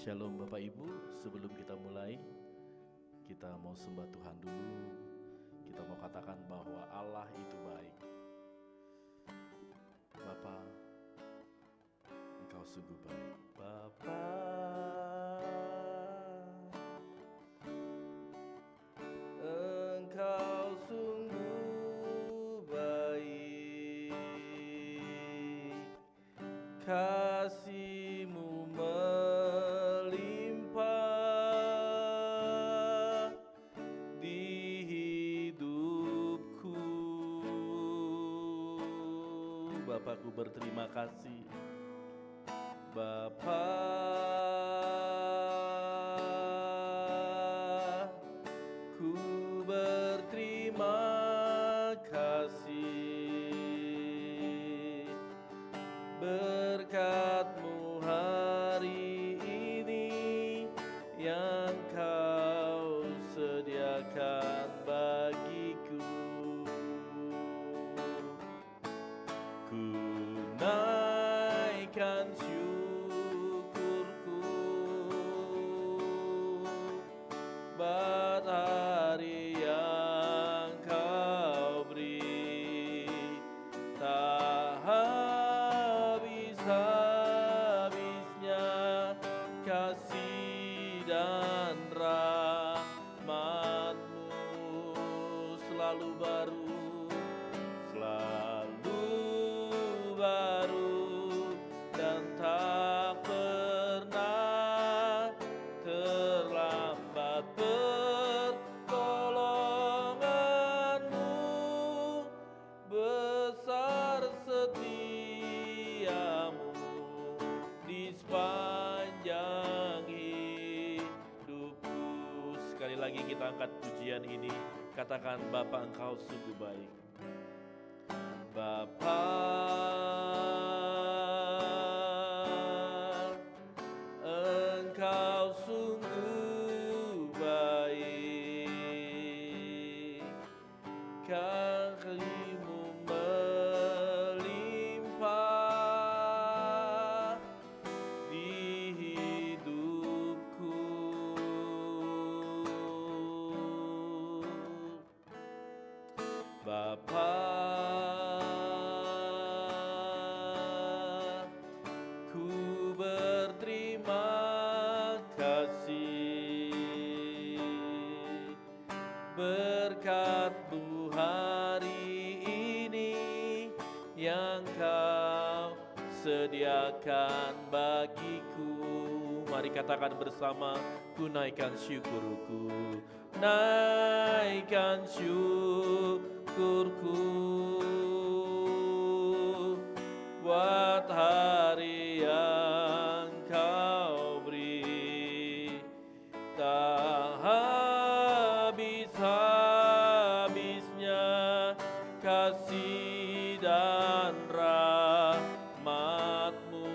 Shalom Bapak Ibu, sebelum kita mulai, kita mau sembah Tuhan dulu. Kita mau katakan bahwa Allah itu baik. Bapa, Engkau sungguh baik. Bapa, Engkau sungguh baik. Kasih-Mu melimpah di hidupku. Bapakku berterima kasih. Bapa, ku berterima kasih. Berkat-Mu hari ini yang Kau sediakan bagiku. Ku naikkan syukurku buat hari yang Kau beri. Tak habis-habisnya kasih dan rahmat-Mu selalu baru, dan tak pernah terlambat. Pertolongan-Mu besar, setia-Mu di sepanjang hidupku. Sekali lagi kita angkat pujian ini, katakan Bapa, Engkau sungguh baik. Bapa, Engkau sungguh baik. Kasih-Mu melimpah di hidupku. Bapa, ku berterima kasih. Berkat-Mu hari ini yang Kau sediakan bagiku. Mari katakan bersama, ku naikkan syukurku, naikkan syukurku buat hari yang Kau beri. Tak habis-habisnya kasih dan rahmat-Mu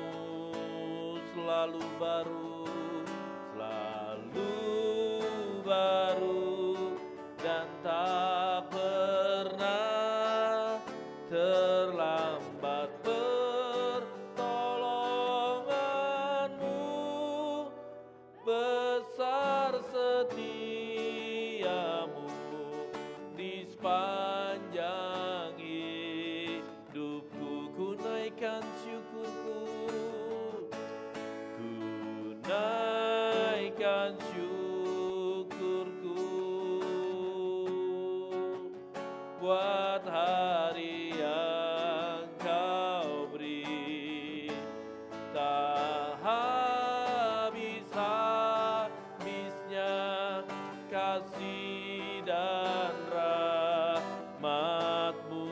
selalu baru, dan tak pernah terlambat. Pertolongan-Mu besar, setia-Mu di sepanjang hidupku. Ku naikkan syukurku, ku naikkan syukurku buat hari yang Kau beri. Tak habis-habisnya kasih dan rahmat-Mu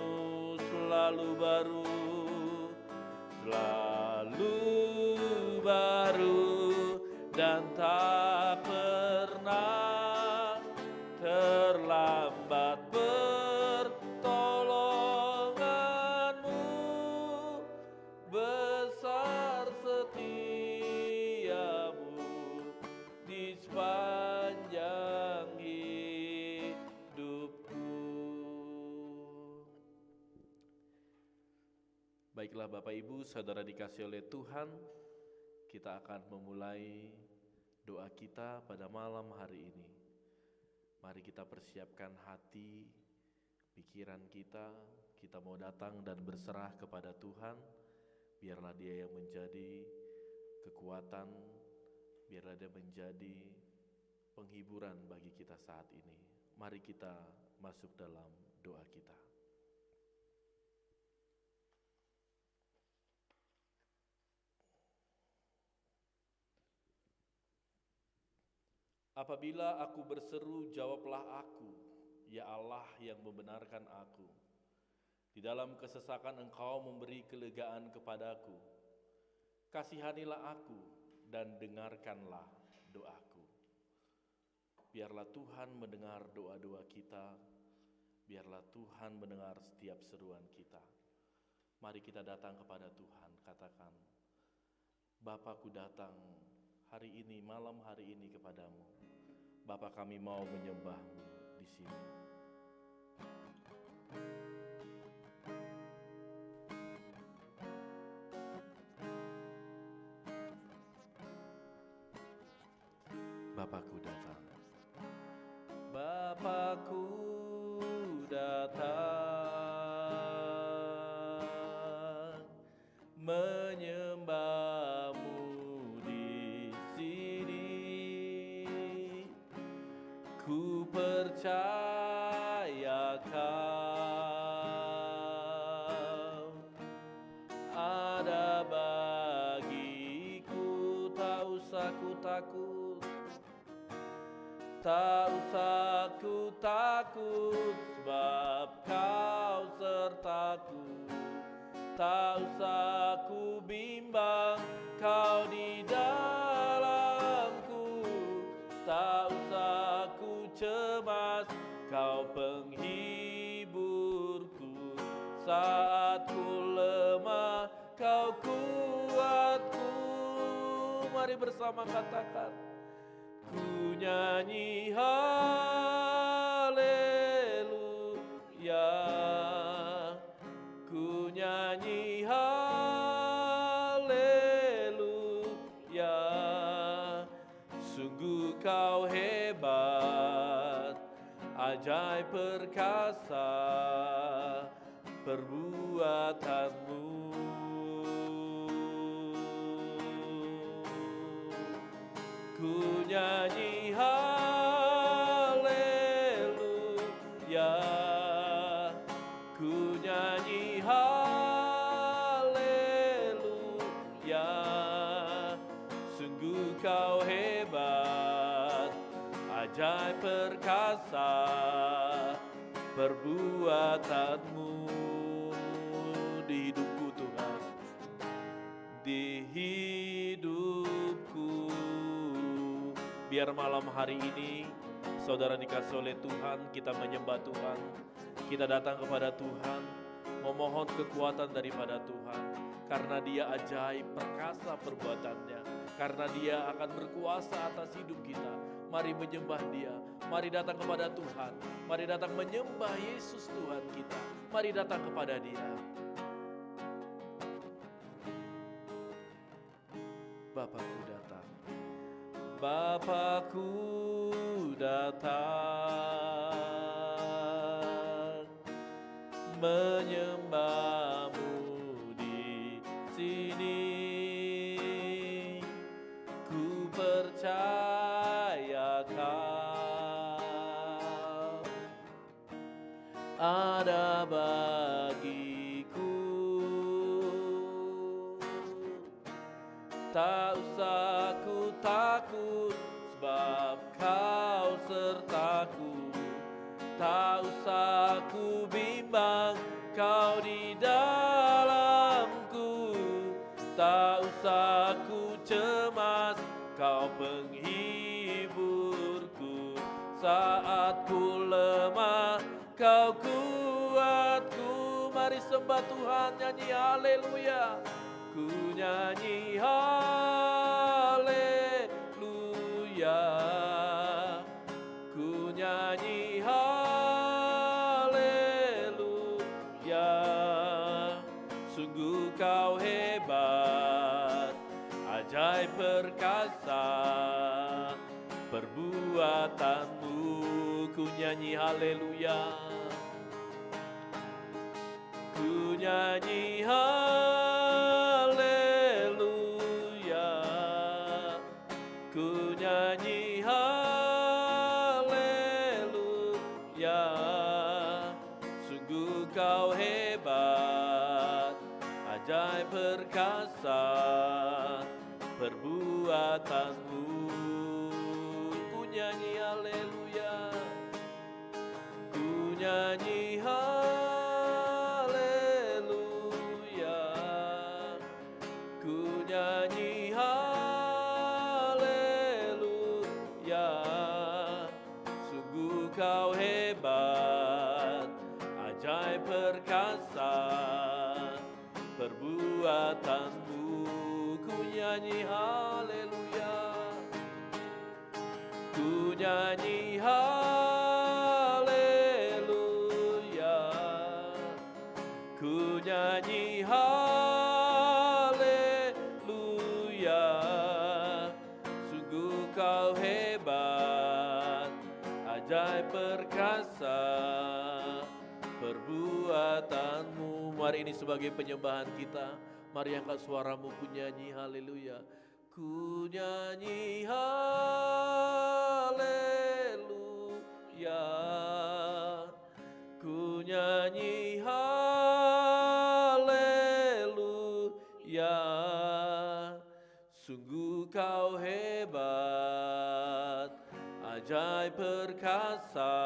selalu baru, dan tak pernah terlambat. Pertolongan-Mu besar, setia-Mu di sepanjang hidupku. Baiklah Bapak Ibu, saudara dikasih oleh Tuhan, kita akan memulai doa kita pada malam hari ini. Mari kita persiapkan hati, pikiran kita mau datang dan berserah kepada Tuhan. Biarlah Dia yang menjadi kekuatan, biarlah Dia menjadi penghiburan bagi kita saat ini. Mari kita masuk dalam doa kita. Apabila aku berseru, jawablah aku, ya Allah yang membenarkan aku. Di dalam kesesakan Engkau memberi kelegaan kepadaku. Kasihanilah aku dan dengarkanlah doaku. Biarlah Tuhan mendengar doa-doa kita, biarlah Tuhan mendengar setiap seruan kita. Mari kita datang kepada Tuhan, katakan, Bapa, ku datang hari ini, malam hari ini kepadamu. Bapa, kami mau menyembah-Mu di sini. Bapakku datang. Bapakku datang menyembah-Mu di sini. Ku percaya Kau ada bagiku, tak usah ku takut. Tak usah ku takut, sebab Kau sertaku. Tak usah ku bimbang, Kau di dalamku. Tak usah ku cemas, Kau penghiburku. Saat ku lemah, Kau kuatku. Mari bersama katakan, ku nyanyi haleluya, ku nyanyi haleluya. Sungguh Kau hebat, ajaib perkasa perbuatanmu. Ku nyanyi haleluya, ku nyanyi haleluya. Sungguh Kau hebat, ajaib perkasa perbuatanmu di hidupku Tuhan, di hidupku. Biar malam hari ini saudara dikasih oleh Tuhan, kita menyembah Tuhan, kita datang kepada Tuhan, memohon kekuatan daripada Tuhan, karena Dia ajaib perkasa perbuatannya, karena Dia akan berkuasa atas hidup kita. Mari menyembah Dia, mari datang kepada Tuhan, mari datang menyembah Yesus Tuhan kita, mari datang kepada Dia. Bapakku datang, Bapakku datang menyembah-Mu di sini. Ku percaya Kau ada bagiku. Tak usah ku takut, sebab Kau sertaku. Tak usah ku bimbang, Kau di dalamku. Tak usah ku cemas, Kau penghiburku. Saat ku lemah, Kau kuatku. Mari sembah Tuhan, nyanyi haleluya. Ku nyanyi haleluya, ku nyanyi haleluya. Sungguh Kau hebat, ajaib perkasa perbuatanmu. Ku nyanyi haleluya, ku nyanyi haleluya, ku nyanyi haleluya. Sungguh kau hebat, ajaib perkasa perbuatanmu. Ku nyanyi haleluya, ku nyanyi haleluya, ku nyanyi haleluya. Sungguh kau hebat, ajaib perkasa perbuatanmu. Ku nyanyi haleluya, ku nyanyi haleluya, ku nyanyi haleluya. Sungguh kau hebat, ajaib perkasa perbuatanmu. Mari ini sebagai penyembahan kita, mari angkat suaramu, ku nyanyi haleluya, ku nyanyi haleluya, ku nyanyi haleluya. Sungguh kau hebat, ajaib perkasa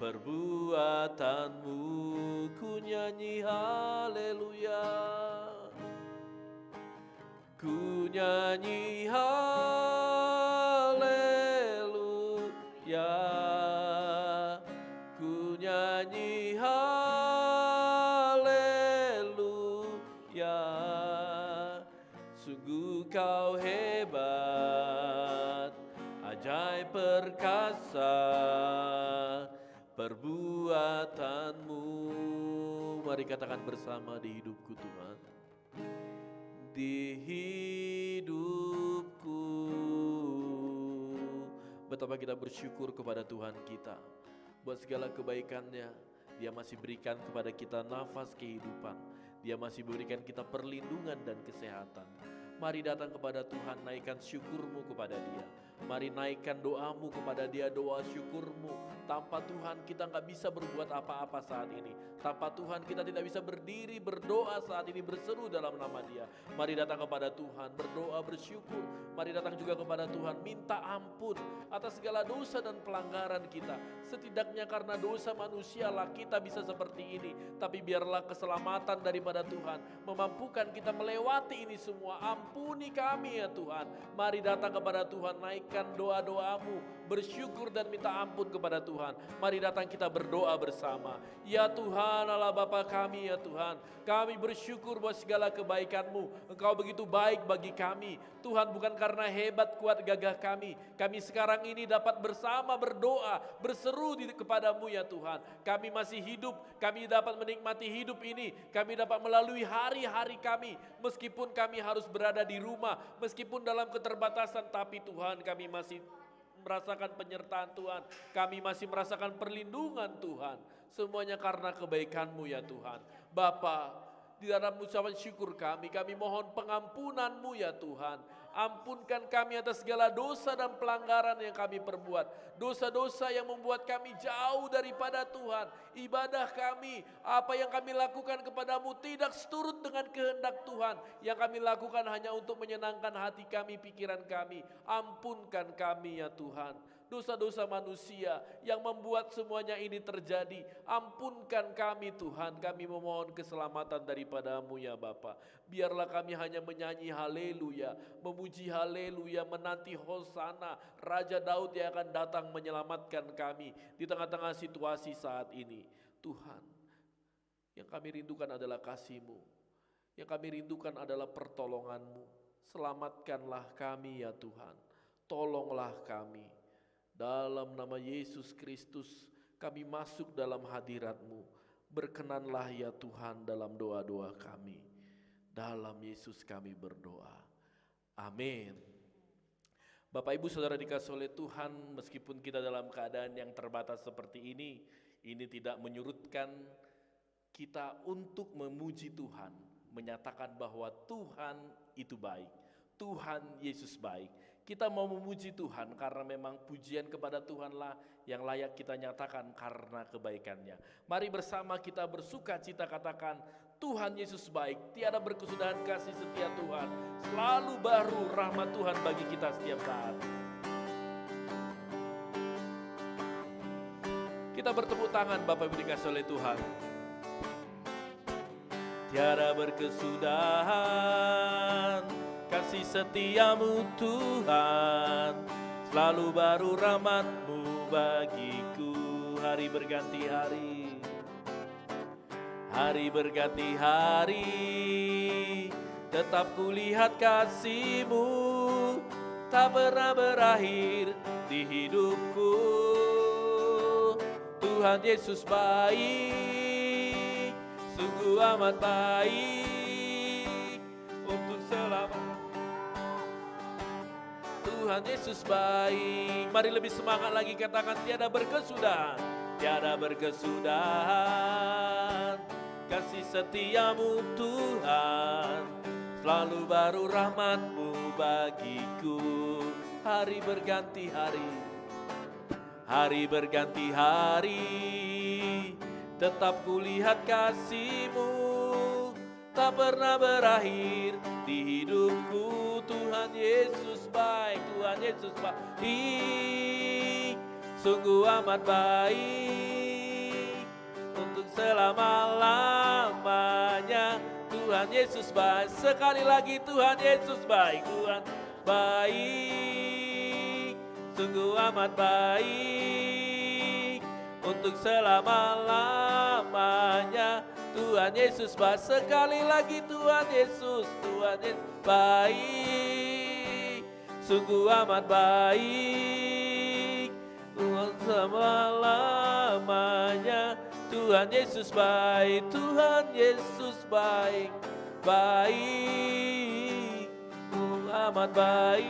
perbuatanmu. Ku nyanyi haleluya, ku nyanyi haleluya, ku nyanyi haleluya. Sungguh kau hebat, ajaib perkasa perbuatanmu. Mari katakan bersama, di hidupku Tuhan, di hidupku. Betapa kita bersyukur kepada Tuhan kita buat segala kebaikannya. Dia masih berikan kepada kita nafas kehidupan, Dia masih berikan kita perlindungan dan kesehatan. Mari datang kepada Tuhan, naikkan syukurmu kepada Dia. Mari naikkan doamu kepada Dia, doa syukurmu. Tanpa Tuhan kita gak bisa berbuat apa-apa saat ini. Tanpa Tuhan kita tidak bisa berdiri berdoa saat ini, berseru dalam nama Dia. Mari datang kepada Tuhan, berdoa, bersyukur. Mari datang juga kepada Tuhan, minta ampun atas segala dosa dan pelanggaran kita. Setidaknya karena dosa manusialah kita bisa seperti ini. Tapi biarlah keselamatan daripada Tuhan memampukan kita melewati ini semua. Ampuni kami ya Tuhan. Mari datang kepada Tuhan, naikkan doa-doamu, bersyukur dan minta ampun kepada Tuhan. Mari datang kita berdoa bersama. Ya Tuhan, Allah Bapa kami ya Tuhan, kami bersyukur buat segala kebaikan-Mu. Engkau begitu baik bagi kami. Tuhan, bukan karena hebat kuat gagah kami sekarang ini dapat bersama berdoa, berseru kepada-Mu ya Tuhan. Kami masih hidup, kami dapat menikmati hidup ini, kami dapat melalui hari-hari kami, meskipun kami harus berada di rumah, meskipun dalam keterbatasan, tapi Tuhan kami masih merasakan penyertaan Tuhan, kami masih merasakan perlindungan Tuhan. Semuanya karena kebaikan-Mu ya Tuhan. Bapa, di dalam ucapan syukur kami mohon pengampunan-Mu ya Tuhan. Ampunkan kami atas segala dosa dan pelanggaran yang kami perbuat. Dosa-dosa yang membuat kami jauh daripada Tuhan. Ibadah kami, apa yang kami lakukan kepada-Mu tidak seturut dengan kehendak Tuhan. Yang kami lakukan hanya untuk menyenangkan hati kami, pikiran kami. Ampunkan kami ya Tuhan. Dosa-dosa manusia yang membuat semuanya ini terjadi. Ampunkan kami Tuhan, kami memohon keselamatan daripada-Mu ya Bapa. Biarlah kami hanya menyanyi haleluya, memuji haleluya, menanti hosana, Raja Daud yang akan datang menyelamatkan kami di tengah-tengah situasi saat ini. Tuhan, yang kami rindukan adalah kasih-Mu, yang kami rindukan adalah pertolongan-Mu. Selamatkanlah kami ya Tuhan, tolonglah kami. Dalam nama Yesus Kristus kami masuk dalam hadirat-Mu. Berkenanlah ya Tuhan dalam doa-doa kami. Dalam Yesus kami berdoa. Amin. Bapak Ibu Saudara dikasih oleh Tuhan, meskipun kita dalam keadaan yang terbatas seperti ini tidak menyurutkan kita untuk memuji Tuhan, menyatakan bahwa Tuhan itu baik, Tuhan Yesus baik. Kita mau memuji Tuhan karena memang pujian kepada Tuhanlah yang layak kita nyatakan karena kebaikannya. Mari bersama kita bersuka cita katakan, Tuhan Yesus baik, tiada berkesudahan kasih setia Tuhan, selalu baru rahmat Tuhan bagi kita setiap saat. Kita bertepuk tangan Bapak Ibu dikasih oleh Tuhan. Tiada berkesudahan kasih setiamu Tuhan, selalu baru rahmat-Mu bagiku. Hari berganti hari, hari berganti hari, tetap kulihat kasih-Mu, tak pernah berakhir di hidupku. Tuhan Yesus baik, sungguh amat baik untuk selamanya. Tuhan Yesus baik. Mari lebih semangat lagi katakan, tiada berkesudahan, tiada berkesudahan kasih setiamu Tuhan, selalu baru rahmat-Mu bagiku. Hari berganti hari, hari berganti hari, tetap kulihat kasih-Mu, tak pernah berakhir di hidupku. Tuhan Yesus baik, Tuhan Yesus baik, sungguh amat baik untuk selama-lamanya. Tuhan Yesus baik, sekali lagi Tuhan Yesus baik, Tuhan baik, sungguh amat baik untuk selama-lamanya. Tuhan Yesus baik, sekali lagi Tuhan Yesus baik, sungguh amat baik untuk selama-lamanya. Tuhan Yesus baik, Tuhan Yesus baik, baik, amat baik.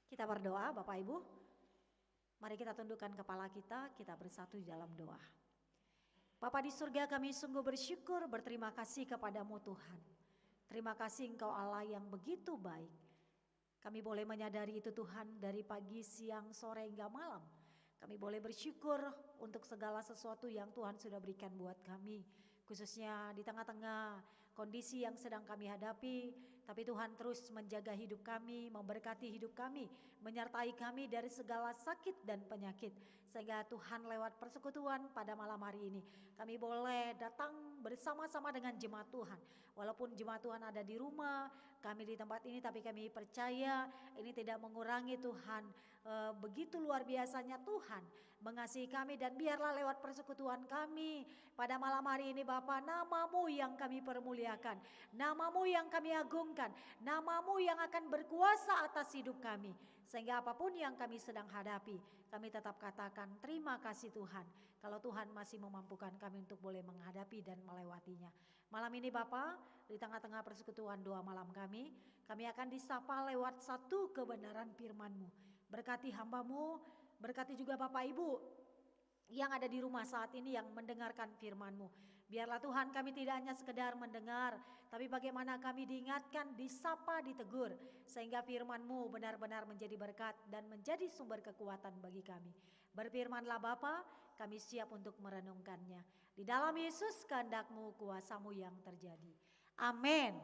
Kita berdoa Bapak Ibu. Mari kita tundukkan kepala kita bersatu di dalam doa. Bapa di surga, kami sungguh bersyukur, berterima kasih kepadamu Tuhan. Terima kasih Engkau Allah yang begitu baik. Kami boleh menyadari itu Tuhan dari pagi, siang, sore hingga malam. Kami boleh bersyukur untuk segala sesuatu yang Tuhan sudah berikan buat kami. Khususnya di tengah-tengah kondisi yang sedang kami hadapi, tapi Tuhan terus menjaga hidup kami, memberkati hidup kami, menyertai kami dari segala sakit dan penyakit. Sehingga Tuhan lewat persekutuan pada malam hari ini, kami boleh datang bersama-sama dengan jemaat Tuhan. Walaupun jemaat Tuhan ada di rumah, kami di tempat ini, tapi kami percaya ini tidak mengurangi Tuhan. Begitu luar biasanya Tuhan mengasihi kami, dan biarlah lewat persekutuan kami pada malam hari ini Bapa, nama-Mu yang kami permuliakan, nama-Mu yang kami agungkan, nama-Mu yang akan berkuasa atas hidup kami. Sehingga apapun yang kami sedang hadapi, kami tetap katakan terima kasih Tuhan, kalau Tuhan masih memampukan kami untuk boleh menghadapi dan melewatinya. Malam ini Bapa, di tengah-tengah persekutuan doa malam kami akan disapa lewat satu kebenaran firman-Mu. Berkati hamba-Mu, berkati juga Bapak Ibu yang ada di rumah saat ini yang mendengarkan firman-Mu. Biarlah Tuhan kami tidak hanya sekedar mendengar, tapi bagaimana kami diingatkan, disapa, ditegur. Sehingga firman-Mu benar-benar menjadi berkat dan menjadi sumber kekuatan bagi kami. Berfirmanlah Bapa, kami siap untuk merenungkannya. Di dalam Yesus kehendak-Mu, kuasa-Mu yang terjadi. Amin.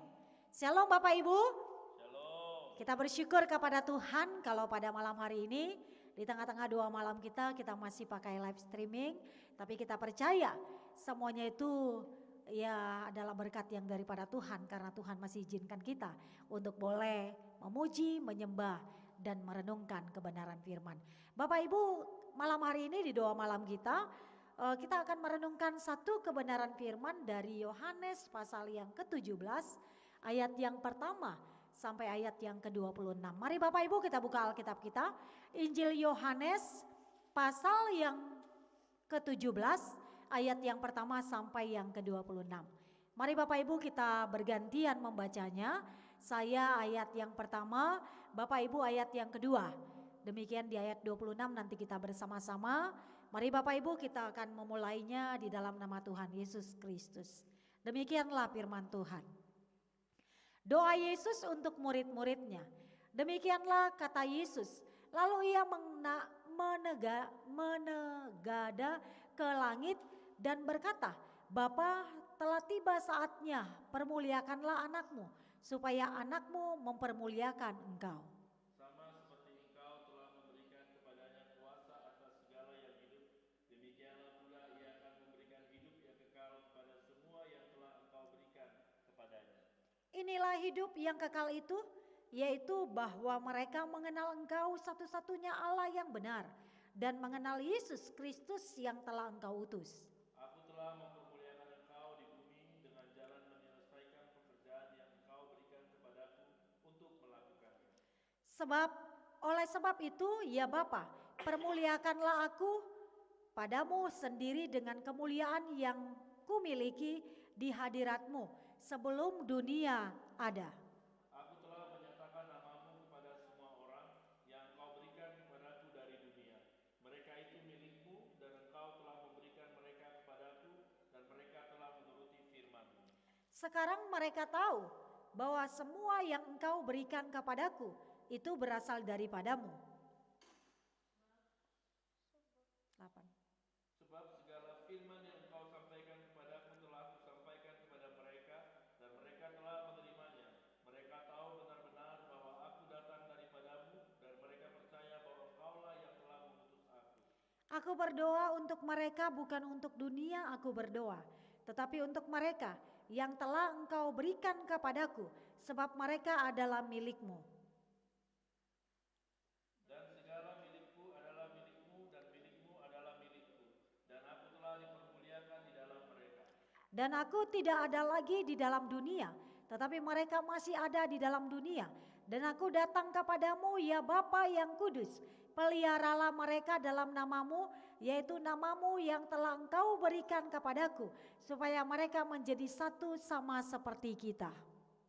Shalom Bapak Ibu. Shalom. Kita bersyukur kepada Tuhan kalau pada malam hari ini, di tengah-tengah doa malam kita masih pakai live streaming, tapi kita percaya semuanya itu ya adalah berkat yang daripada Tuhan, karena Tuhan masih izinkan kita untuk boleh memuji, menyembah, dan merenungkan kebenaran firman. Bapak Ibu, malam hari ini di doa malam kita akan merenungkan satu kebenaran firman dari Yohanes pasal yang ke-17 ayat yang pertama sampai ayat yang ke-26. Mari Bapak Ibu kita buka Alkitab kita. Injil Yohanes pasal yang ke-17 ayat yang pertama sampai yang ke-26. Mari Bapak Ibu kita bergantian membacanya. Saya ayat yang pertama, Bapak Ibu ayat yang kedua. Demikian di ayat 26 nanti kita bersama-sama. Mari Bapak Ibu kita akan memulainya di dalam nama Tuhan Yesus Kristus. Demikianlah firman Tuhan. Doa Yesus untuk murid-muridnya. Demikianlah kata Yesus. Lalu ia menegada ke langit dan berkata, Bapa, telah tiba saatnya, permuliakanlah anakmu, supaya anakmu mempermuliakan engkau. Sama seperti engkau telah memberikan kepadanya kuasa atas segala yang hidup, demikianlah pula ia akan memberikan hidup yang kekal kepada semua yang telah engkau berikan kepadanya. Inilah hidup yang kekal itu, yaitu bahwa mereka mengenal engkau satu-satunya Allah yang benar, dan mengenal Yesus Kristus yang telah engkau utus. Aku telah mempermuliakan engkau di bumi dengan jalan menyelesaikan pekerjaan yang engkau berikan kepadaku untuk melakukannya. Oleh sebab itu, ya Bapa, permuliakanlah aku padamu sendiri dengan kemuliaan yang kumiliki di hadiratmu sebelum dunia ada. Aku telah menyatakan namamu kepada semua orang yang engkau berikan kepadaku dari dunia. Mereka itu milikmu dan engkau telah memberikan mereka kepadaku dan mereka telah menuruti firman-Mu. Sekarang mereka tahu bahwa semua yang engkau berikan kepadaku itu berasal daripadamu. 8. Sebab segala firman yang engkau sampaikan kepadaku telah kusampaikan kepada mereka dan mereka telah menerimanya. Mereka tahu benar-benar bahwa aku datang daripadamu dan mereka percaya bahwa engkaulah yang telah mengutus aku. Aku berdoa untuk mereka, bukan untuk dunia aku berdoa, tetapi untuk mereka yang telah engkau berikan kepadaku, sebab mereka adalah milikmu. Dan segala milikku adalah milikmu dan milikmu adalah milikku, dan aku telah dipermuliakan di dalam mereka. Dan aku tidak ada lagi di dalam dunia, tetapi mereka masih ada di dalam dunia. Dan aku datang kepadamu, ya Bapa yang kudus, peliharalah mereka dalam namamu, yaitu namamu yang telah engkau berikan kepadaku, supaya mereka menjadi satu sama seperti kita.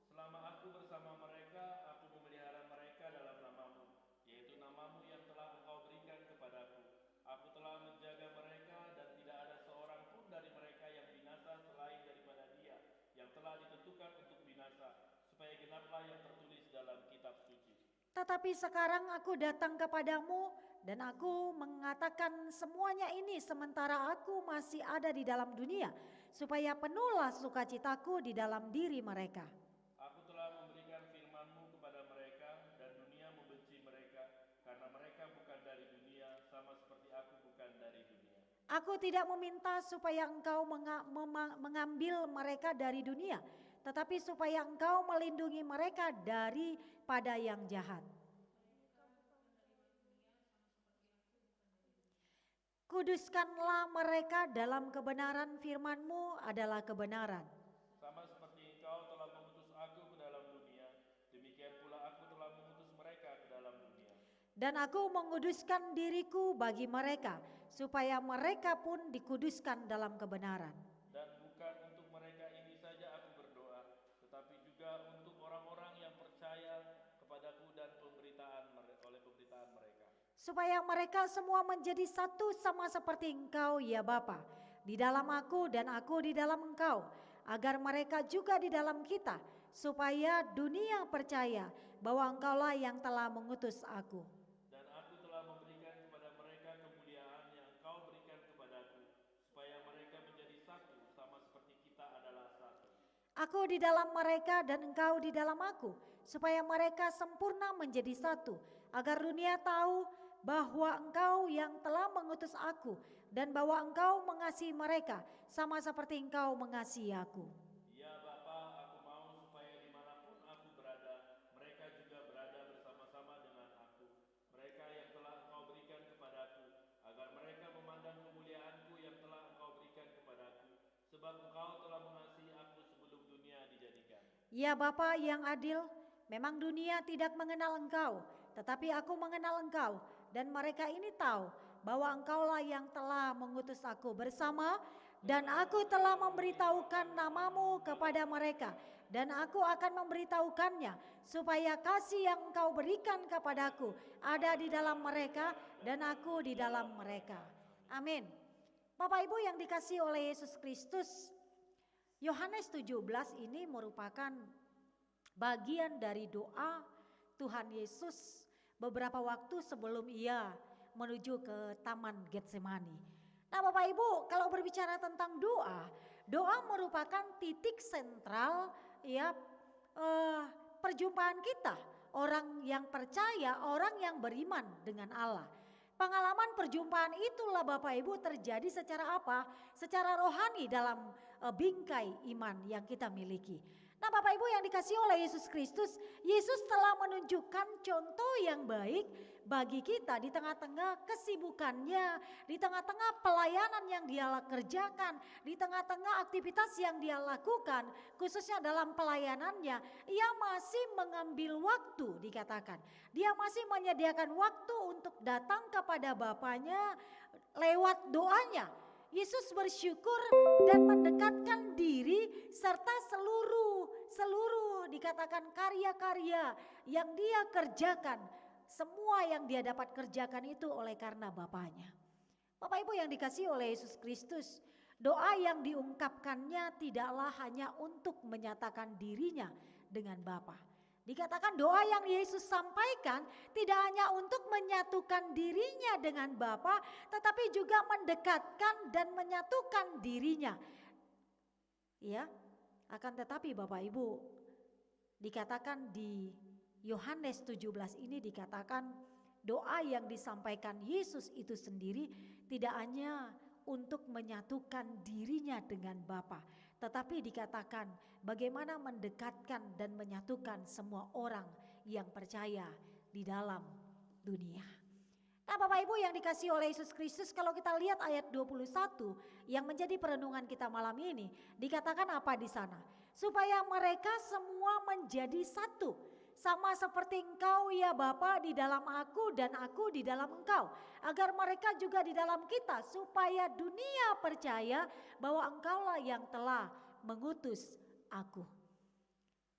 Selama aku bersama mereka, aku memelihara mereka dalam namamu, yaitu namamu yang telah engkau berikan kepadaku. Aku telah menjaga mereka dan tidak ada seorang pun dari mereka yang binasa selain daripada dia, yang telah ditentukan untuk binasa, supaya genaplah yang tertulis dalam kitab suci. Tetapi sekarang aku datang kepadamu dan aku mengatakan semuanya ini sementara aku masih ada di dalam dunia, supaya penuhlah sukacitaku di dalam diri mereka. Aku telah memberikan firman-Mu kepada mereka dan dunia membenci mereka, karena mereka bukan dari dunia, sama seperti aku bukan dari dunia. Aku tidak meminta supaya engkau mengambil mereka dari dunia, tetapi supaya engkau melindungi mereka daripada yang jahat. Kuduskanlah mereka dalam kebenaran, firman-Mu adalah kebenaran. Sama seperti engkau telah mengutus aku ke dalam dunia, demikian pula aku telah mengutus mereka ke dalam dunia. Dan aku menguduskan diriku bagi mereka, supaya mereka pun dikuduskan dalam kebenaran. Dan bukan untuk mereka ini saja aku berdoa, tetapi juga untuk orang-orang yang percaya kepadaku dan oleh pemberitaan mereka. Supaya mereka semua menjadi satu sama seperti engkau, ya Bapa, di dalam aku dan aku di dalam engkau, agar mereka juga di dalam kita, supaya dunia percaya bahwa engkaulah yang telah mengutus aku. Dan aku telah memberikan kepada mereka kemuliaan yang engkau berikan kepadaku, supaya mereka menjadi satu sama seperti kita adalah satu. Aku di dalam mereka dan engkau di dalam aku, supaya mereka sempurna menjadi satu, agar dunia tahu bahwa engkau yang telah mengutus aku dan bahwa engkau mengasihi mereka sama seperti engkau mengasihi aku. Ya Bapa, aku mau supaya dimanapun aku berada, mereka juga berada bersama-sama dengan aku. Mereka yang telah engkau berikan kepadaku, agar mereka memandang kemuliaanku yang telah engkau berikan kepadaku, sebab engkau telah mengasihi aku sebelum dunia dijadikan. Ya Bapa yang adil, Memang dunia tidak mengenal Engkau, tetapi aku mengenal Engkau, dan mereka ini tahu bahwa Engkaulah yang telah mengutus aku bersama, dan aku telah memberitahukan namamu kepada mereka, dan aku akan memberitahukannya, supaya kasih yang Engkau berikan kepadaku ada di dalam mereka, dan aku di dalam mereka. Amin. Bapak Ibu yang dikasihi oleh Yesus Kristus, Yohanes 17 ini merupakan bagian dari doa Tuhan Yesus beberapa waktu sebelum ia menuju ke Taman Getsemani. Nah Bapak Ibu, kalau berbicara tentang doa, doa merupakan titik sentral ya perjumpaan kita, orang yang percaya, orang yang beriman dengan Allah. Pengalaman perjumpaan itulah Bapak Ibu terjadi secara apa? Secara rohani dalam bingkai iman yang kita miliki. Nah Bapak Ibu yang dikasihi oleh Yesus Kristus, Yesus telah menunjukkan contoh yang baik bagi kita di tengah-tengah kesibukannya, di tengah-tengah pelayanan yang dia kerjakan, di tengah-tengah aktivitas yang dia lakukan, khususnya dalam pelayanannya, ia masih mengambil waktu dikatakan. Dia masih menyediakan waktu untuk datang kepada Bapaknya lewat doanya. Yesus bersyukur dan mendekatkan diri serta seluruh dikatakan karya-karya yang dia kerjakan, semua yang dia dapat kerjakan itu oleh karena Bapaknya. Bapak Ibu yang dikasihi oleh Yesus Kristus, doa yang diungkapkannya tidaklah hanya untuk menyatakan dirinya dengan Bapa. Dikatakan doa yang Yesus sampaikan tidak hanya untuk menyatukan dirinya dengan Bapa, tetapi juga mendekatkan dan menyatukan dirinya. Ya, akan tetapi Bapak Ibu, dikatakan di Yohanes 17 ini dikatakan doa yang disampaikan Yesus itu sendiri tidak hanya untuk menyatukan dirinya dengan Bapa, tetapi dikatakan bagaimana mendekatkan dan menyatukan semua orang yang percaya di dalam dunia. Nah Bapak Ibu yang dikasihi oleh Yesus Kristus, kalau kita lihat ayat 21 yang menjadi perenungan kita malam ini, dikatakan apa di sana? Supaya mereka semua menjadi satu, sama seperti Engkau ya Bapa di dalam aku dan aku di dalam Engkau, agar mereka juga di dalam kita, supaya dunia percaya bahwa Engkaulah yang telah mengutus aku.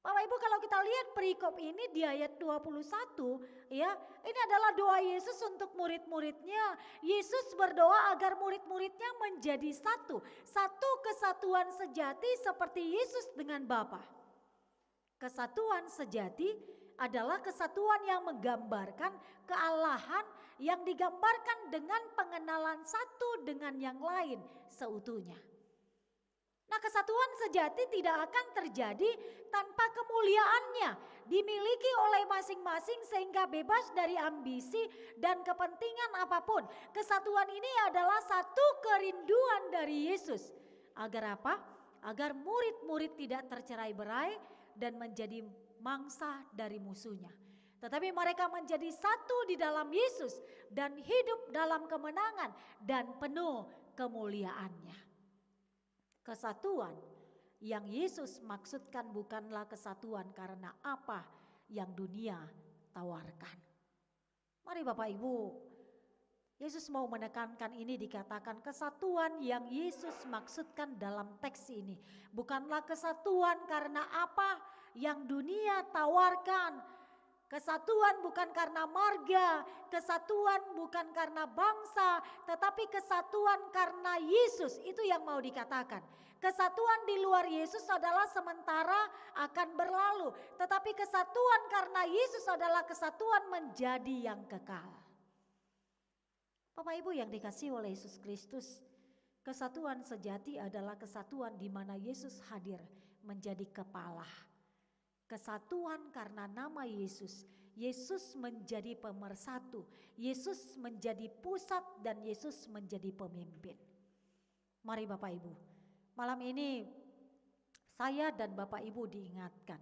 Bapak Ibu kalau kita lihat perikop ini di ayat 21 ya, ini adalah doa Yesus untuk murid-muridnya. Yesus berdoa agar murid-muridnya menjadi satu, satu kesatuan sejati seperti Yesus dengan Bapa. Kesatuan sejati adalah kesatuan yang menggambarkan kealahan yang digambarkan dengan pengenalan satu dengan yang lain seutuhnya. Nah kesatuan sejati tidak akan terjadi tanpa kemuliaannya dimiliki oleh masing-masing sehingga bebas dari ambisi dan kepentingan apapun. Kesatuan ini adalah satu kerinduan dari Yesus. Agar apa? Agar murid-murid tidak tercerai-berai dan menjadi mangsa dari musuhnya. Tetapi mereka menjadi satu di dalam Yesus dan hidup dalam kemenangan dan penuh kemuliaannya. Kesatuan yang Yesus maksudkan bukanlah kesatuan karena apa yang dunia tawarkan. Mari Bapak Ibu, Yesus mau menekankan ini, dikatakan kesatuan yang Yesus maksudkan dalam teks ini bukanlah kesatuan karena apa yang dunia tawarkan. Kesatuan bukan karena marga, kesatuan bukan karena bangsa, tetapi kesatuan karena Yesus, itu yang mau dikatakan. Kesatuan di luar Yesus adalah sementara akan berlalu, tetapi kesatuan karena Yesus adalah kesatuan menjadi yang kekal. Bapak Ibu yang dikasihi oleh Yesus Kristus, kesatuan sejati adalah kesatuan di mana Yesus hadir menjadi kepala. Kesatuan karena nama Yesus. Yesus menjadi pemersatu. Yesus menjadi pusat dan Yesus menjadi pemimpin. Mari Bapak Ibu, malam ini saya dan Bapak Ibu diingatkan.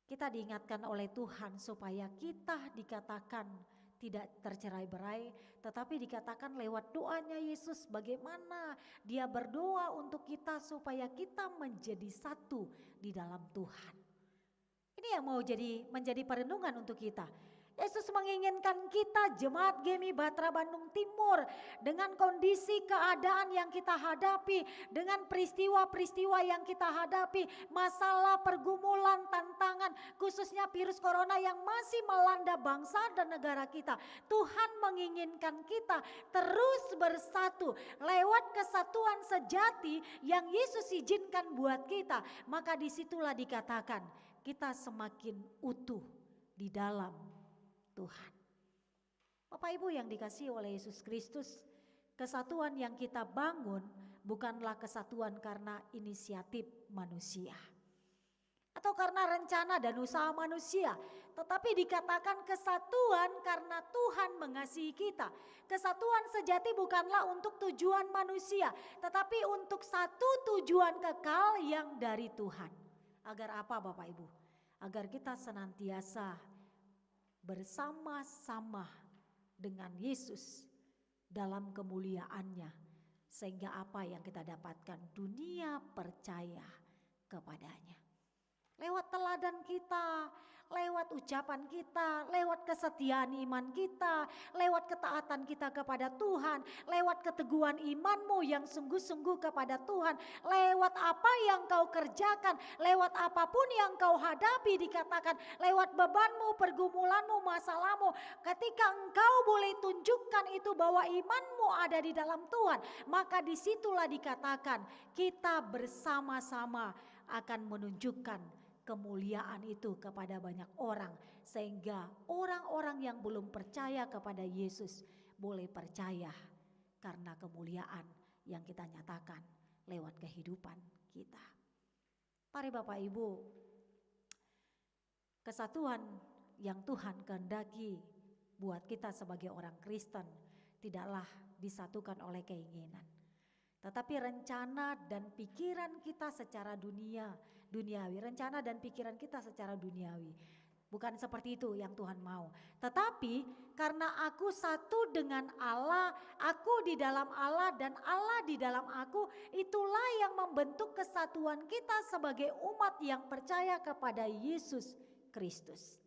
Kita diingatkan oleh Tuhan supaya kita dikatakan tidak tercerai-berai, tetapi dikatakan lewat doanya Yesus bagaimana dia berdoa untuk kita supaya kita menjadi satu di dalam Tuhan. Ini yang mau menjadi perenungan untuk kita. Yesus menginginkan kita jemaat GEMI Batra Bandung Timur dengan kondisi keadaan yang kita hadapi, dengan peristiwa-peristiwa yang kita hadapi, masalah, pergumulan, tantangan, khususnya virus corona yang masih melanda bangsa dan negara kita. Tuhan menginginkan kita terus bersatu lewat kesatuan sejati yang Yesus izinkan buat kita. Maka disitulah dikatakan kita semakin utuh di dalam Tuhan. Bapak Ibu yang dikasihi oleh Yesus Kristus, kesatuan yang kita bangun bukanlah kesatuan karena inisiatif manusia atau karena rencana dan usaha manusia, tetapi dikatakan kesatuan karena Tuhan mengasihi kita. Kesatuan sejati bukanlah untuk tujuan manusia, tetapi untuk satu tujuan kekal yang dari Tuhan. Agar apa Bapak Ibu? Agar kita senantiasa bersama-sama dengan Yesus dalam kemuliaannya, sehingga apa yang kita dapatkan dunia percaya kepadanya. Lewat teladan kita, lewat ucapan kita, lewat kesetiaan iman kita, lewat ketaatan kita kepada Tuhan, lewat keteguhan imanmu yang sungguh-sungguh kepada Tuhan, lewat apa yang kau kerjakan, lewat apapun yang kau hadapi, dikatakan lewat bebanmu, pergumulanmu, masalahmu, ketika engkau boleh tunjukkan itu bahwa imanmu ada di dalam Tuhan, maka disitulah dikatakan kita bersama-sama akan menunjukkan kemuliaan itu kepada banyak orang, sehingga orang-orang yang belum percaya kepada Yesus boleh percaya karena kemuliaan yang kita nyatakan lewat kehidupan kita. Mari Bapak Ibu, kesatuan yang Tuhan kehendaki buat kita sebagai orang Kristen tidaklah disatukan oleh keinginan, tetapi rencana dan pikiran kita secara duniawi, rencana dan pikiran kita secara duniawi. Bukan seperti itu yang Tuhan mau. Tetapi karena aku satu dengan Allah, aku di dalam Allah dan Allah di dalam aku, itulah yang membentuk kesatuan kita sebagai umat yang percaya kepada Yesus Kristus.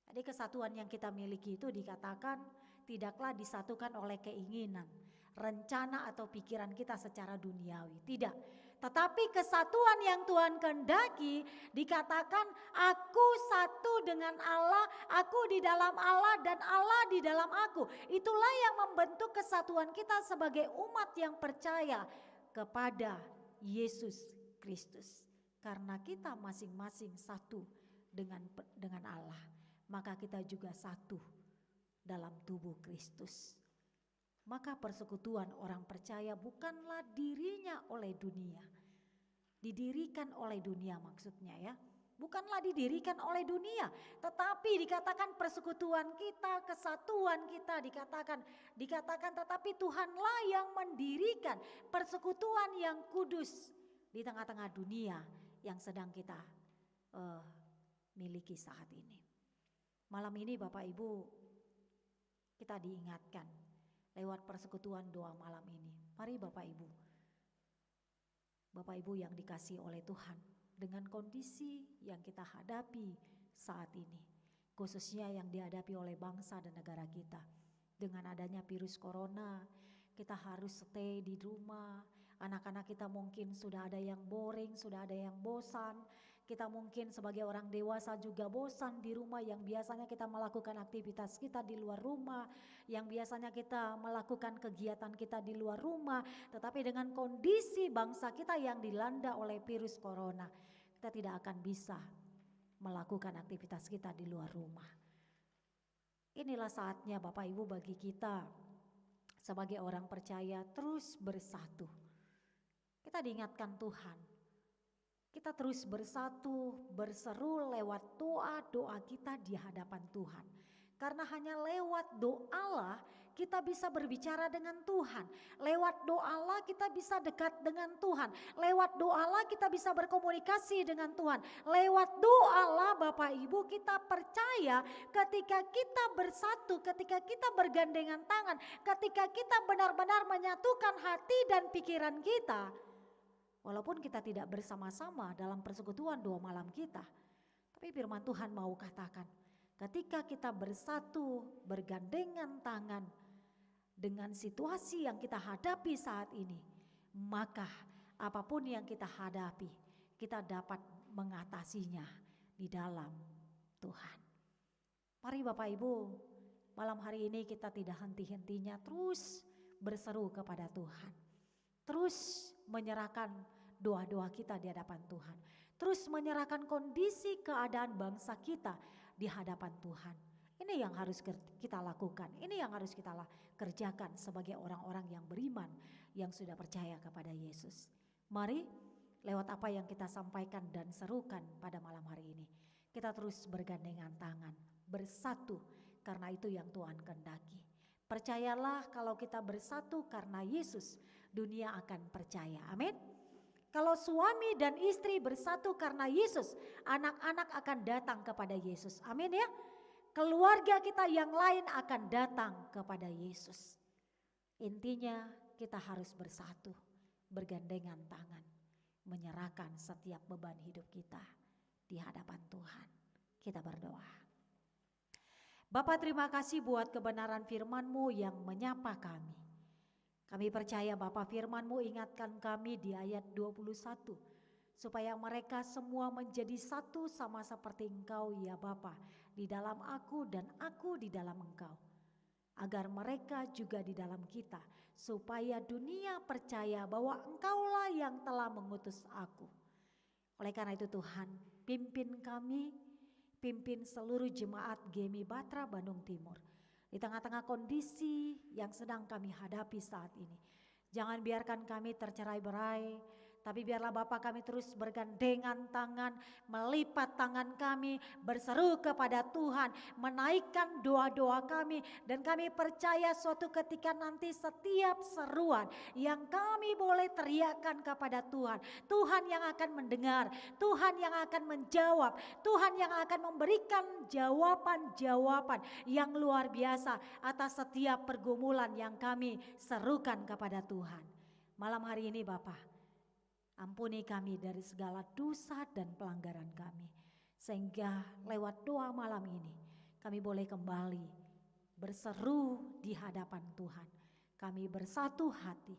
Jadi kesatuan yang kita miliki itu dikatakan tidaklah disatukan oleh keinginan, rencana atau pikiran kita secara duniawi, tidak. Tetapi kesatuan yang Tuhan kehendaki dikatakan aku satu dengan Allah, aku di dalam Allah dan Allah di dalam aku. Itulah yang membentuk kesatuan kita sebagai umat yang percaya kepada Yesus Kristus. Karena kita masing-masing satu dengan Allah, maka kita juga satu dalam tubuh Kristus. Maka persekutuan orang percaya bukanlah dirinya oleh dunia, didirikan oleh dunia maksudnya ya. Bukanlah didirikan oleh dunia, tetapi dikatakan persekutuan kita, kesatuan kita dikatakan tetapi Tuhanlah yang mendirikan persekutuan yang kudus di tengah-tengah dunia yang sedang kita miliki saat ini. Malam ini Bapak Ibu, kita diingatkan lewat persekutuan doa malam ini. Mari Bapak Ibu yang dikasihi oleh Tuhan, dengan kondisi yang kita hadapi saat ini, khususnya yang dihadapi oleh bangsa dan negara kita. Dengan adanya virus corona, kita harus stay di rumah. Anak-anak kita mungkin sudah ada yang boring, sudah ada yang bosan. Kita mungkin sebagai orang dewasa juga bosan di rumah, yang biasanya kita melakukan aktivitas kita di luar rumah, yang biasanya kita melakukan kegiatan kita di luar rumah. Tetapi dengan kondisi bangsa kita yang dilanda oleh virus corona, kita tidak akan bisa melakukan aktivitas kita di luar rumah. Inilah saatnya Bapak Ibu bagi kita sebagai orang percaya terus bersatu. Kita diingatkan Tuhan. Kita terus bersatu, berseru lewat doa-doa kita di hadapan Tuhan. Karena hanya lewat doalah kita bisa berbicara dengan Tuhan. Lewat doalah kita bisa dekat dengan Tuhan. Lewat doalah kita bisa berkomunikasi dengan Tuhan. Lewat doalah Bapak Ibu kita percaya ketika kita bersatu, ketika kita bergandengan tangan, ketika kita benar-benar menyatukan hati dan pikiran kita. Walaupun kita tidak bersama-sama dalam persekutuan doa malam kita, Tapi firman Tuhan mau katakan, ketika kita bersatu, bergandengan tangan dengan situasi yang kita hadapi saat ini, maka apapun yang kita hadapi, kita dapat mengatasinya di dalam Tuhan. Mari Bapak Ibu, malam hari ini kita tidak henti-hentinya terus berseru kepada Tuhan. Terus menyerahkan doa-doa kita di hadapan Tuhan. Terus menyerahkan kondisi keadaan bangsa kita di hadapan Tuhan. Ini yang harus kita lakukan. Ini yang harus kita kerjakan sebagai orang-orang yang beriman, yang sudah percaya kepada Yesus. Mari lewat apa yang kita sampaikan dan serukan pada malam hari ini, kita terus bergandengan tangan, bersatu karena itu yang Tuhan kehendaki. Percayalah kalau kita bersatu karena Yesus, dunia akan percaya. Amin. Kalau suami dan istri bersatu karena Yesus, anak-anak akan datang kepada Yesus. Amin ya. Keluarga kita yang lain akan datang kepada Yesus. Intinya kita harus bersatu, bergandengan tangan, menyerahkan setiap beban hidup kita di hadapan Tuhan. Kita berdoa. Bapa, terima kasih buat kebenaran firman-Mu yang menyapa kami. Kami percaya Bapa, firman-Mu ingatkan kami di ayat 21. Supaya mereka semua menjadi satu sama seperti Engkau ya Bapa, di dalam aku dan aku di dalam Engkau. Agar mereka juga di dalam kita, supaya dunia percaya bahwa Engkaulah yang telah mengutus aku. Oleh karena itu Tuhan, pimpin kami, pimpin seluruh jemaat GMI Batra Bandung Timur. Di tengah-tengah kondisi yang sedang kami hadapi saat ini. Jangan biarkan kami tercerai-berai, tapi biarlah Bapa kami terus bergandengan tangan, melipat tangan kami, berseru kepada Tuhan, menaikkan doa-doa kami. Dan kami percaya suatu ketika nanti setiap seruan yang kami boleh teriakkan kepada Tuhan, Tuhan yang akan mendengar, Tuhan yang akan menjawab, Tuhan yang akan memberikan jawaban-jawaban yang luar biasa atas setiap pergumulan yang kami serukan kepada Tuhan. Malam hari ini Bapa, ampuni kami dari segala dosa dan pelanggaran kami. Sehingga lewat doa malam ini kami boleh kembali berseru di hadapan Tuhan. Kami bersatu hati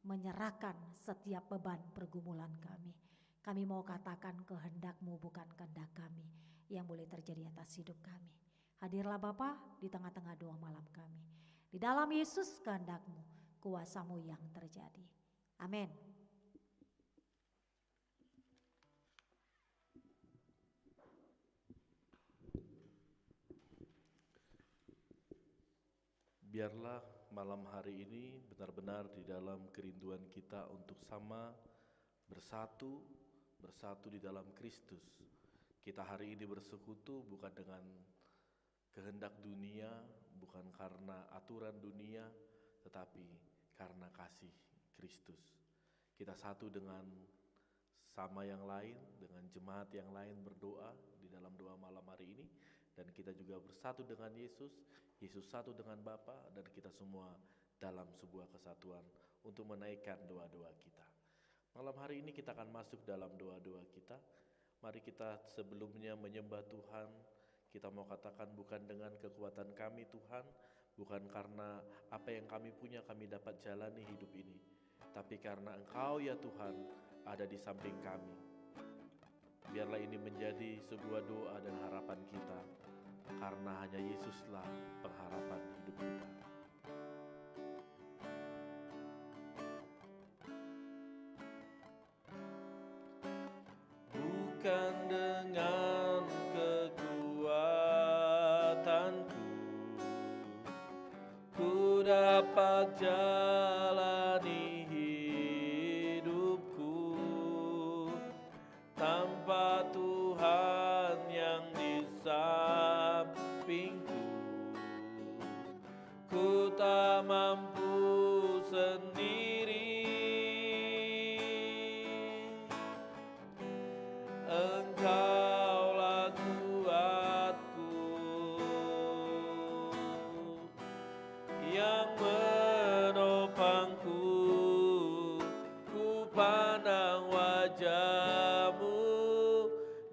menyerahkan setiap beban pergumulan kami. Kami mau katakan kehendak-Mu bukan kehendak kami yang boleh terjadi atas hidup kami. Hadirlah Bapa di tengah-tengah doa malam kami. Di dalam Yesus kehendak-Mu, kuasa-Mu yang terjadi. Amin. Biarlah malam hari ini benar-benar di dalam kerinduan kita untuk sama bersatu di dalam Kristus. Kita hari ini bersekutu bukan dengan kehendak dunia, bukan karena aturan dunia, tetapi karena kasih Kristus. Kita satu dengan sama yang lain, dengan jemaat yang lain berdoa di dalam doa malam hari ini. Dan kita juga bersatu dengan Yesus, Yesus satu dengan Bapa, dan kita semua dalam sebuah kesatuan untuk menaikkan doa-doa kita. Malam hari ini kita akan masuk dalam doa-doa kita. Mari kita sebelumnya menyembah Tuhan. Kita mau katakan bukan dengan kekuatan kami Tuhan, bukan karena apa yang kami punya kami dapat jalani hidup ini, tapi karena Engkau ya Tuhan ada di samping kami. Biarlah ini menjadi sebuah doa dan harapan kita, karena hanya Yesuslah pengharapan hidup kita. Bukan dengan kekuatanku ku dapat jalani hidupku, tanpa Tuhan yang di sampingku ku tak mampu sendiri. Engkaulah kuatku yang menopangku, ku pandang wajah-Mu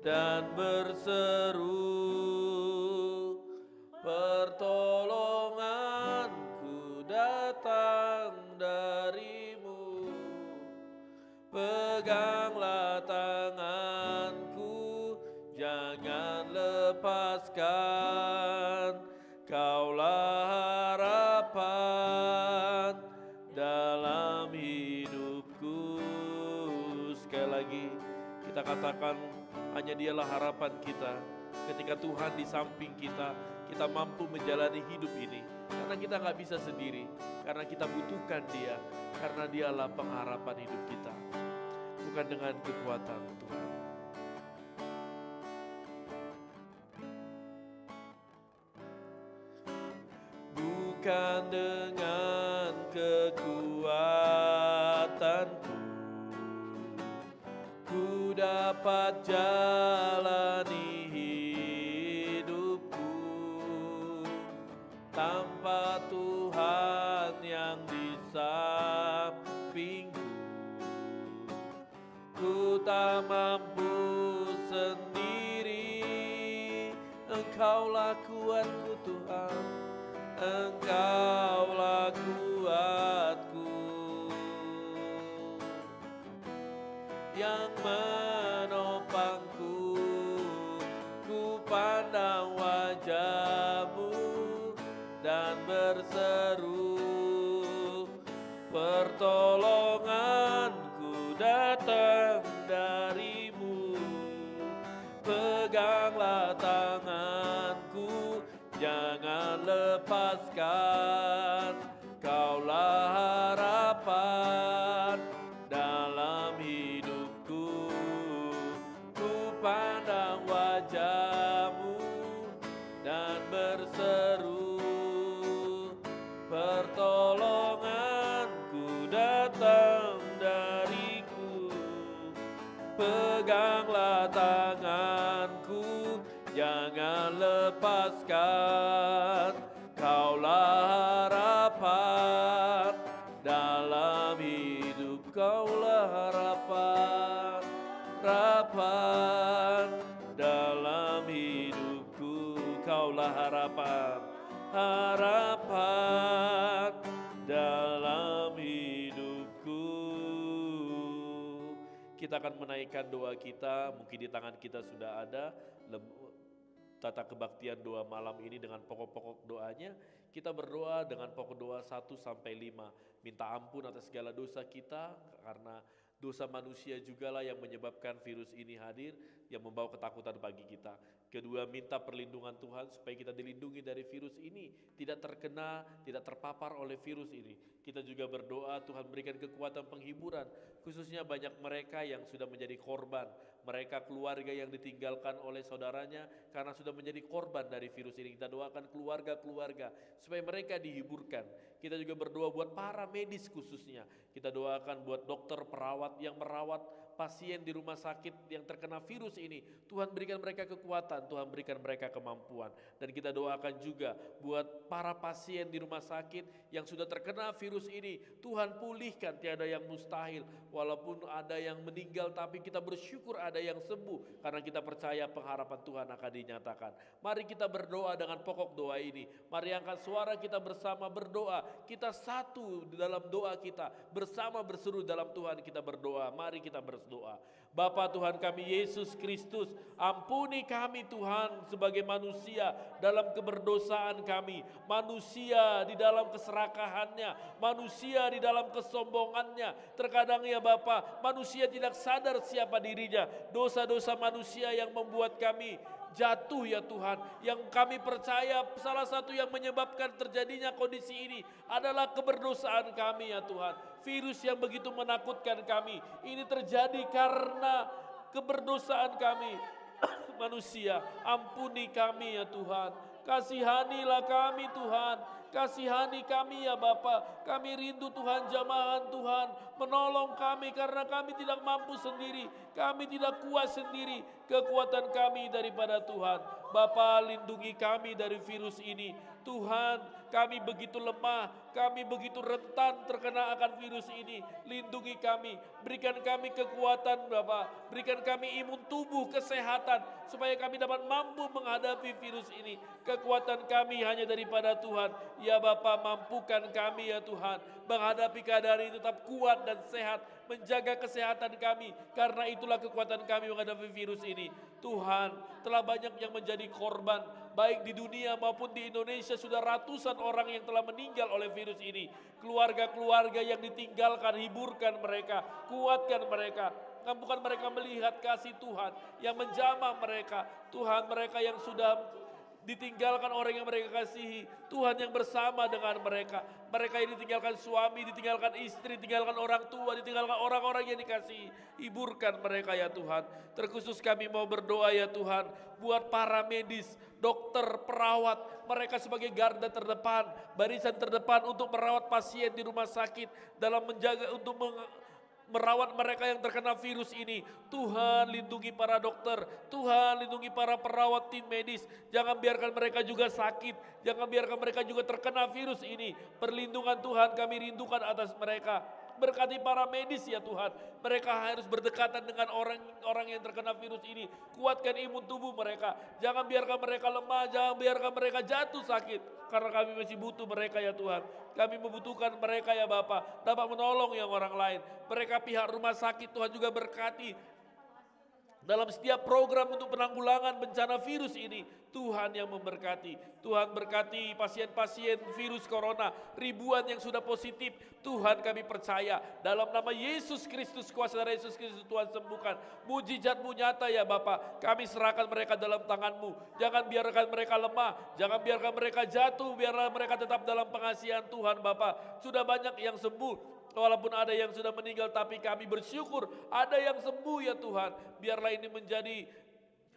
dan berseru, pertolonganku datang darimu. Peganglah tanganku, jangan lepaskan, Kaulah harapan dalam hidupku. Sekali lagi kita katakan, hanya Dialah harapan kita. Ketika Tuhan di samping kita, kita mampu menjalani hidup ini. Karena kita gak bisa sendiri, karena kita butuhkan Dia, karena Dialah pengharapan hidup kita. Bukan dengan kekuatan Tuhan. Bukan dengan kekuatanku ku dapat jalani hidupku, tanpa Tuhan yang di sampingku ku tak mampu sendiri. Engkaulah kuatku Tuhan, Engkaulah kuatku, yang menopangku. Ku pandang wajah-Mu dan berseru, pertolonganku datang dari-Mu. Peganglah tanganku, jangan lepaskan, Kaulah harapan dalam hidupku. Ku pandang wajah-Mu dan berseru, pertolonganku datang dari-Ku. Peganglah tanganku, jangan lepaskan, Kaulah harapan dalam hidup. Kaulah harapan, harapan dalam hidupku. Kaulah harapan, harapan dalam hidupku. Kita akan menaikkan doa kita, mungkin di tangan kita sudah ada tata kebaktian doa malam ini dengan pokok-pokok doanya. Kita berdoa dengan pokok doa 1 sampai 5. Minta ampun atas segala dosa kita, karena dosa manusia jugalah yang menyebabkan virus ini hadir, yang membawa ketakutan bagi kita. Kedua, minta perlindungan Tuhan supaya kita dilindungi dari virus ini, tidak terkena, tidak terpapar oleh virus ini. Kita juga berdoa Tuhan berikan kekuatan penghiburan, khususnya banyak mereka yang sudah menjadi korban, mereka keluarga yang ditinggalkan oleh saudaranya karena sudah menjadi korban dari virus ini. Kita doakan keluarga-keluarga supaya mereka dihiburkan. Kita juga berdoa buat para medis khususnya. Kita doakan buat dokter, perawat yang merawat pasien di rumah sakit yang terkena virus ini. Tuhan berikan mereka kekuatan, Tuhan berikan mereka kemampuan. Dan kita doakan juga buat para pasien di rumah sakit yang sudah terkena virus ini. Tuhan pulihkan, tiada yang mustahil. Walaupun ada yang meninggal, tapi kita bersyukur ada yang sembuh. Karena kita percaya pengharapan Tuhan akan dinyatakan. Mari kita berdoa dengan pokok doa ini. Mari angkat suara kita bersama berdoa. Kita satu dalam doa kita. Bersama berseru dalam Tuhan kita berdoa. Mari kita berdoa. Bapa Tuhan kami Yesus Kristus, ampuni kami Tuhan sebagai manusia dalam keberdosaan kami, manusia di dalam keserakahannya, manusia di dalam kesombongannya. Terkadang ya Bapa, manusia tidak sadar siapa dirinya. Dosa-dosa manusia yang membuat kami jatuh ya Tuhan. Yang kami percaya salah satu yang menyebabkan terjadinya kondisi ini adalah keberdosaan kami ya Tuhan. Virus yang begitu menakutkan kami ini terjadi karena keberdosaan kami. Manusia, ampuni kami ya Tuhan. Kasihanilah kami Tuhan. Kasihani kami ya Bapa. Kami rindu Tuhan, jamahan Tuhan menolong kami karena kami tidak mampu sendiri. Kami tidak kuat sendiri. Kekuatan kami daripada Tuhan. Bapa, lindungi kami dari virus ini. Tuhan, kami begitu lemah, kami begitu rentan terkena akan virus ini. Lindungi kami, berikan kami kekuatan Bapa, berikan kami imun tubuh, kesehatan, supaya kami dapat mampu menghadapi virus ini. Kekuatan kami hanya daripada Tuhan. Ya Bapa, mampukan kami ya Tuhan, menghadapi keadaan ini tetap kuat dan sehat, menjaga kesehatan kami, karena itulah kekuatan kami menghadapi virus ini. Tuhan, telah banyak yang menjadi korban, baik di dunia maupun di Indonesia. Sudah ratusan orang yang telah meninggal oleh virus ini. Keluarga-keluarga yang ditinggalkan, hiburkan mereka, kuatkan mereka. Mampukan mereka melihat kasih Tuhan yang menjamah mereka. Tuhan, mereka yang sudah ditinggalkan orang yang mereka kasihi, Tuhan yang bersama dengan mereka. Mereka yang ditinggalkan suami, ditinggalkan istri, ditinggalkan orang tua, ditinggalkan orang-orang yang dikasihi. Hiburkan mereka ya Tuhan. Terkhusus kami mau berdoa ya Tuhan, buat para medis, dokter, perawat, mereka sebagai garda terdepan, barisan terdepan untuk merawat pasien di rumah sakit, dalam menjaga untuk merawat mereka yang terkena virus ini. Tuhan, lindungi para dokter, Tuhan lindungi para perawat tim medis. Jangan biarkan mereka juga sakit, jangan biarkan mereka juga terkena virus ini. Perlindungan Tuhan kami rindukan atas mereka. Berkati para medis ya Tuhan, mereka harus berdekatan dengan orang-orang yang terkena virus ini. Kuatkan imun tubuh mereka, jangan biarkan mereka lemah, jangan biarkan mereka jatuh sakit. Karena kami masih butuh mereka ya Tuhan. Kami membutuhkan mereka ya Bapa, dapat menolong yang orang lain. Mereka pihak rumah sakit Tuhan juga berkati dalam setiap program untuk penanggulangan bencana virus ini. Tuhan yang memberkati. Tuhan berkati pasien-pasien virus corona, ribuan yang sudah positif. Tuhan, kami percaya dalam nama Yesus Kristus, kuasa dari Yesus Kristus, Tuhan sembuhkan. Mujizat-Mu nyata ya Bapa. Kami serahkan mereka dalam tangan-Mu. Jangan biarkan mereka lemah, jangan biarkan mereka jatuh, biarlah mereka tetap dalam pengasihan Tuhan Bapa. Sudah banyak yang sembuh, walaupun ada yang sudah meninggal, tapi kami bersyukur ada yang sembuh ya Tuhan. Biarlah ini menjadi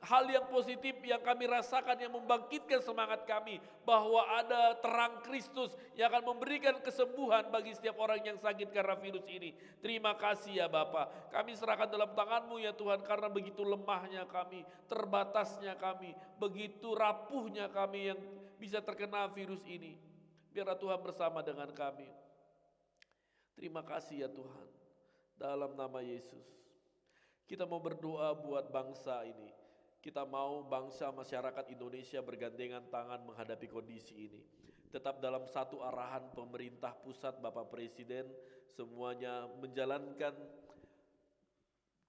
hal yang positif yang kami rasakan, yang membangkitkan semangat kami, bahwa ada terang Kristus yang akan memberikan kesembuhan bagi setiap orang yang sakit karena virus ini. Terima kasih ya Bapa. Kami serahkan dalam tangan-Mu ya Tuhan, karena begitu lemahnya kami, terbatasnya kami, begitu rapuhnya kami yang bisa terkena virus ini. Biarlah Tuhan bersama dengan kami. Terima kasih ya Tuhan. Dalam nama Yesus, kita mau berdoa buat bangsa ini. Kita mau bangsa masyarakat Indonesia bergandengan tangan menghadapi kondisi ini. Tetap dalam satu arahan pemerintah pusat, Bapak Presiden, semuanya menjalankan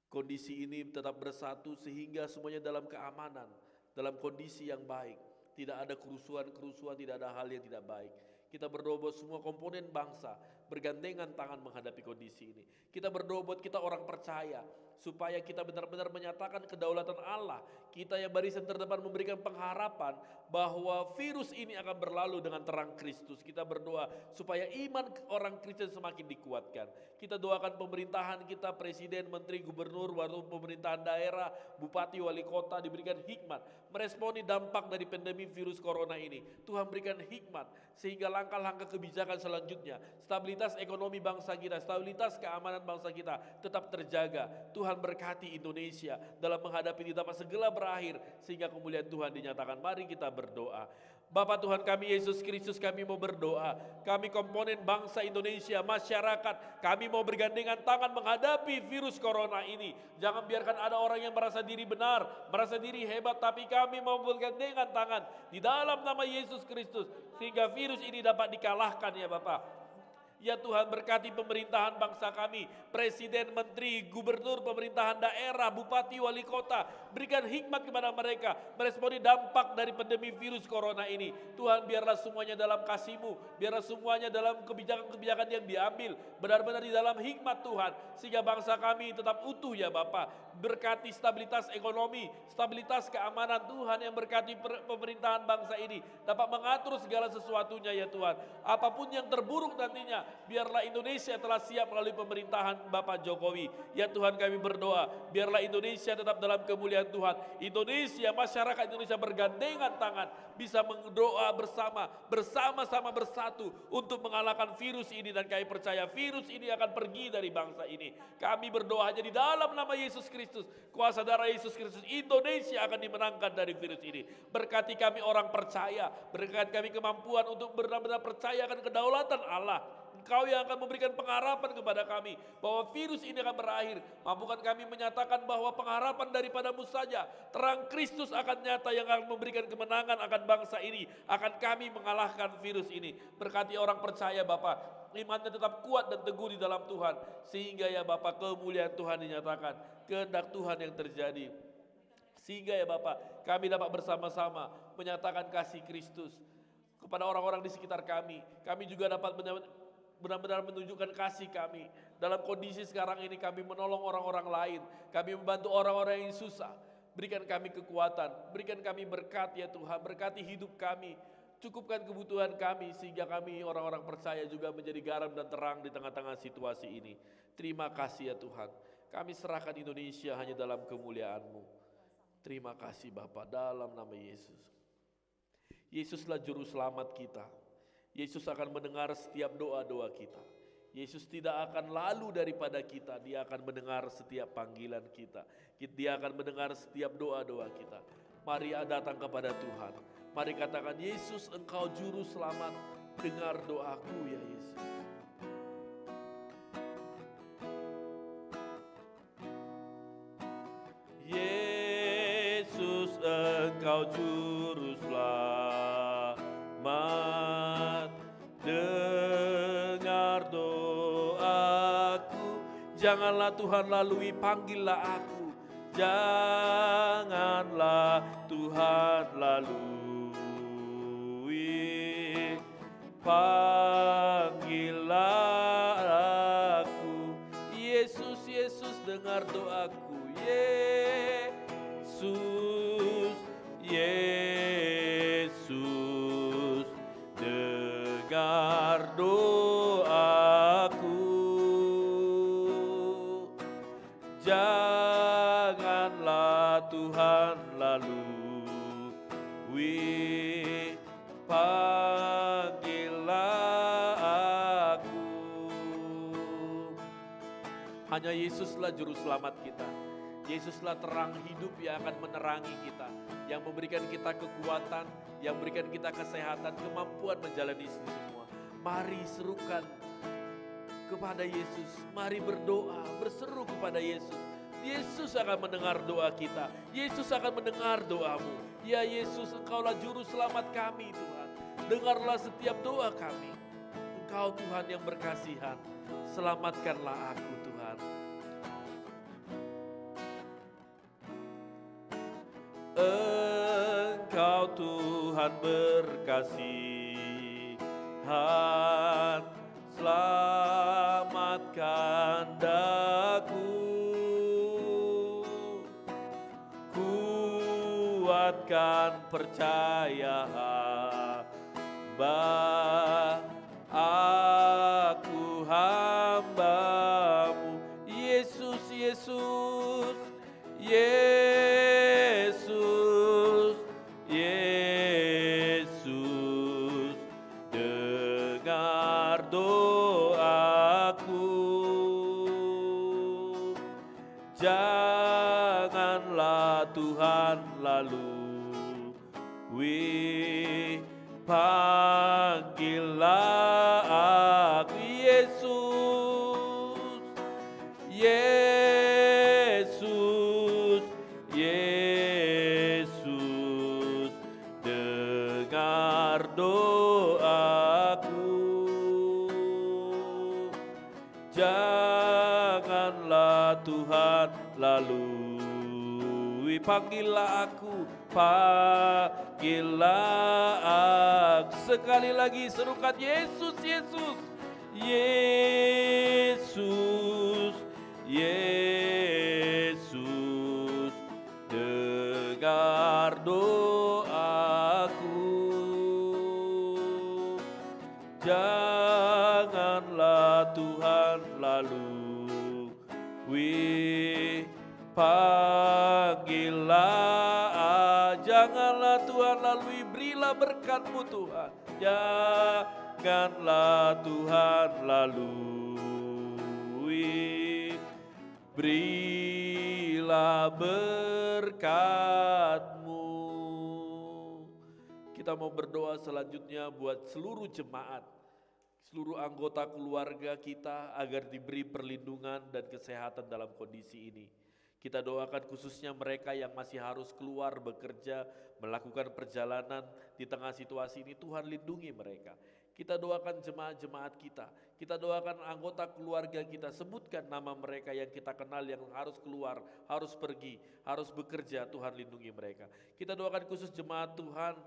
kondisi ini tetap bersatu sehingga semuanya dalam keamanan, dalam kondisi yang baik. Tidak ada kerusuhan-kerusuhan, tidak ada hal yang tidak baik. Kita berdoa buat semua komponen bangsa bergandengan tangan menghadapi kondisi ini. Kita berdoa buat kita orang percaya, supaya kita benar-benar menyatakan kedaulatan Allah. Kita yang barisan terdepan memberikan pengharapan bahwa virus ini akan berlalu dengan terang Kristus. Kita berdoa supaya iman orang Kristen semakin dikuatkan. Kita doakan pemerintahan kita, presiden, menteri, gubernur, waktu pemerintahan daerah, bupati, wali kota diberikan hikmat meresponi dampak dari pandemi virus corona ini. Tuhan berikan hikmat sehingga langkah-langkah kebijakan selanjutnya, stabilitas ekonomi bangsa kita, stabilitas keamanan bangsa kita tetap terjaga. Tuhan berkati Indonesia dalam menghadapi ini dapat segera berakhir sehingga kemuliaan Tuhan dinyatakan. Mari kita berdoa. Bapa Tuhan kami Yesus Kristus, kami mau berdoa. Kami komponen bangsa Indonesia, masyarakat, kami mau bergandengan tangan menghadapi virus corona ini. Jangan biarkan ada orang yang merasa diri benar, merasa diri hebat, tapi kami mau bergandengan tangan di dalam nama Yesus Kristus sehingga virus ini dapat dikalahkan ya Bapak. Ya Tuhan, berkati pemerintahan bangsa kami, presiden, menteri, gubernur, pemerintahan daerah, bupati, wali kota. Berikan hikmat kepada mereka meresponi dampak dari pandemi virus corona ini. Tuhan, biarlah semuanya dalam kasih-Mu, biarlah semuanya dalam kebijakan-kebijakan yang diambil benar-benar di dalam hikmat Tuhan, sehingga bangsa kami tetap utuh ya Bapa. Berkati stabilitas ekonomi, stabilitas keamanan. Tuhan yang berkati pemerintahan bangsa ini dapat mengatur segala sesuatunya ya Tuhan. Apapun yang terburuk nantinya, biarlah Indonesia telah siap melalui pemerintahan Bapak Jokowi. Ya Tuhan, kami berdoa, biarlah Indonesia tetap dalam kemuliaan Tuhan. Indonesia, masyarakat Indonesia bergandengan tangan, bisa berdoa bersama-sama bersatu untuk mengalahkan virus ini. Dan kami percaya virus ini akan pergi dari bangsa ini. Kami berdoa hanya di dalam nama Yesus Kristus, kuasa darah Yesus Kristus, Indonesia akan dimenangkan dari virus ini. Berkati kami orang percaya, berkati kami kemampuan untuk benar-benar percaya akan kedaulatan Allah. Engkau yang akan memberikan pengharapan kepada kami bahwa virus ini akan berakhir. Mampukan kami menyatakan bahwa pengharapan daripadamu saja, terang Kristus akan nyata yang akan memberikan kemenangan akan bangsa ini. Akan kami mengalahkan virus ini. Berkati orang percaya Bapak, imannya tetap kuat dan teguh di dalam Tuhan. Sehingga ya Bapak, kemuliaan Tuhan dinyatakan, kehendak Tuhan yang terjadi. Sehingga ya Bapak, kami dapat bersama-sama menyatakan kasih Kristus kepada orang-orang di sekitar kami. Kami juga dapat benar-benar menunjukkan kasih kami. Dalam kondisi sekarang ini kami menolong orang-orang lain. Kami membantu orang-orang yang susah. Berikan kami kekuatan, berikan kami berkat ya Tuhan. Berkati hidup kami, cukupkan kebutuhan kami. Sehingga kami orang-orang percaya juga menjadi garam dan terang di tengah-tengah situasi ini. Terima kasih ya Tuhan. Kami serahkan Indonesia hanya dalam kemuliaan-Mu. Terima kasih Bapa, dalam nama Yesus. Yesuslah juru selamat kita. Yesus akan mendengar setiap doa-doa kita. Yesus tidak akan lalu daripada kita. Dia akan mendengar setiap panggilan kita. Dia akan mendengar setiap doa-doa kita. Mari datang kepada Tuhan. Mari katakan, Yesus, Engkau juru selamat. Dengar doaku ya Yesus. Yesus, Engkau juru selamat. Dengar doaku. Janganlah Tuhan lalui, panggillah aku. Janganlah Tuhan lalui, panggillah aku. Yesus, Yesus, dengar doaku. Yesus, Yesus, dengar doaku. Janganlah Tuhan lalui, panggillah aku. Hanya Yesuslah juru selamat kita. Yesuslah terang hidup yang akan menerangi kita, yang memberikan kita kekuatan, yang memberikan kita kesehatan, kemampuan menjalani ini semua. Mari serukan kepada Yesus, mari berdoa, berseru kepada Yesus. Yesus akan mendengar doa kita. Yesus akan mendengar doamu. Ya Yesus, Engkaulah juru selamat kami Tuhan. Dengarlah setiap doa kami. Engkau Tuhan yang berkasihan. Selamatkanlah aku Tuhan. Engkau Tuhan berkasihan, selamatkan daku, kuatkan percaya hamba, aku hambamu. Yesus, Yesus, Yesus, Yesus, dengar doaku. Janganlah Tuhan lalui, panggillah aku. Yesus, Yesus, Yesus, dengar doaku. Janganlah Tuhan lalui, panggillah aku, panggillah aku. Sekali lagi serukan Yesus, Yesus, Yesus, Yesus, dengar doaku. Janganlah Panggillah, janganlah Tuhan lalui, berilah berkat-Mu Tuhan. Janganlah Tuhan lalui, berilah berkat-Mu. Kita mau berdoa selanjutnya buat seluruh jemaat, seluruh anggota keluarga kita agar diberi perlindungan dan kesehatan dalam kondisi ini. Kita doakan khususnya mereka yang masih harus keluar bekerja, melakukan perjalanan di tengah situasi ini. Tuhan lindungi mereka. Kita doakan jemaat-jemaat kita doakan anggota keluarga kita, sebutkan nama mereka yang kita kenal yang harus keluar, harus pergi, harus bekerja, Tuhan lindungi mereka. Kita doakan khusus jemaat Tuhan,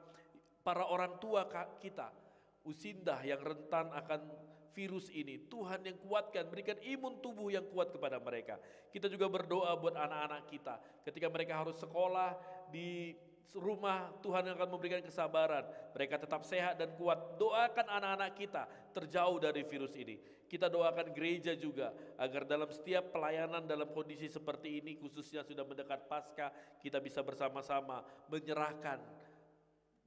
para orang tua kita, usindah yang rentan akan virus ini, Tuhan yang kuatkan, berikan imun tubuh yang kuat kepada mereka. Kita juga berdoa buat anak-anak kita, ketika mereka harus sekolah di rumah, Tuhan yang akan memberikan kesabaran, mereka tetap sehat dan kuat. Doakan anak-anak kita terjauh dari virus ini. Kita doakan gereja juga, agar dalam setiap pelayanan dalam kondisi seperti ini, khususnya sudah mendekat Paskah, kita bisa bersama-sama menyerahkan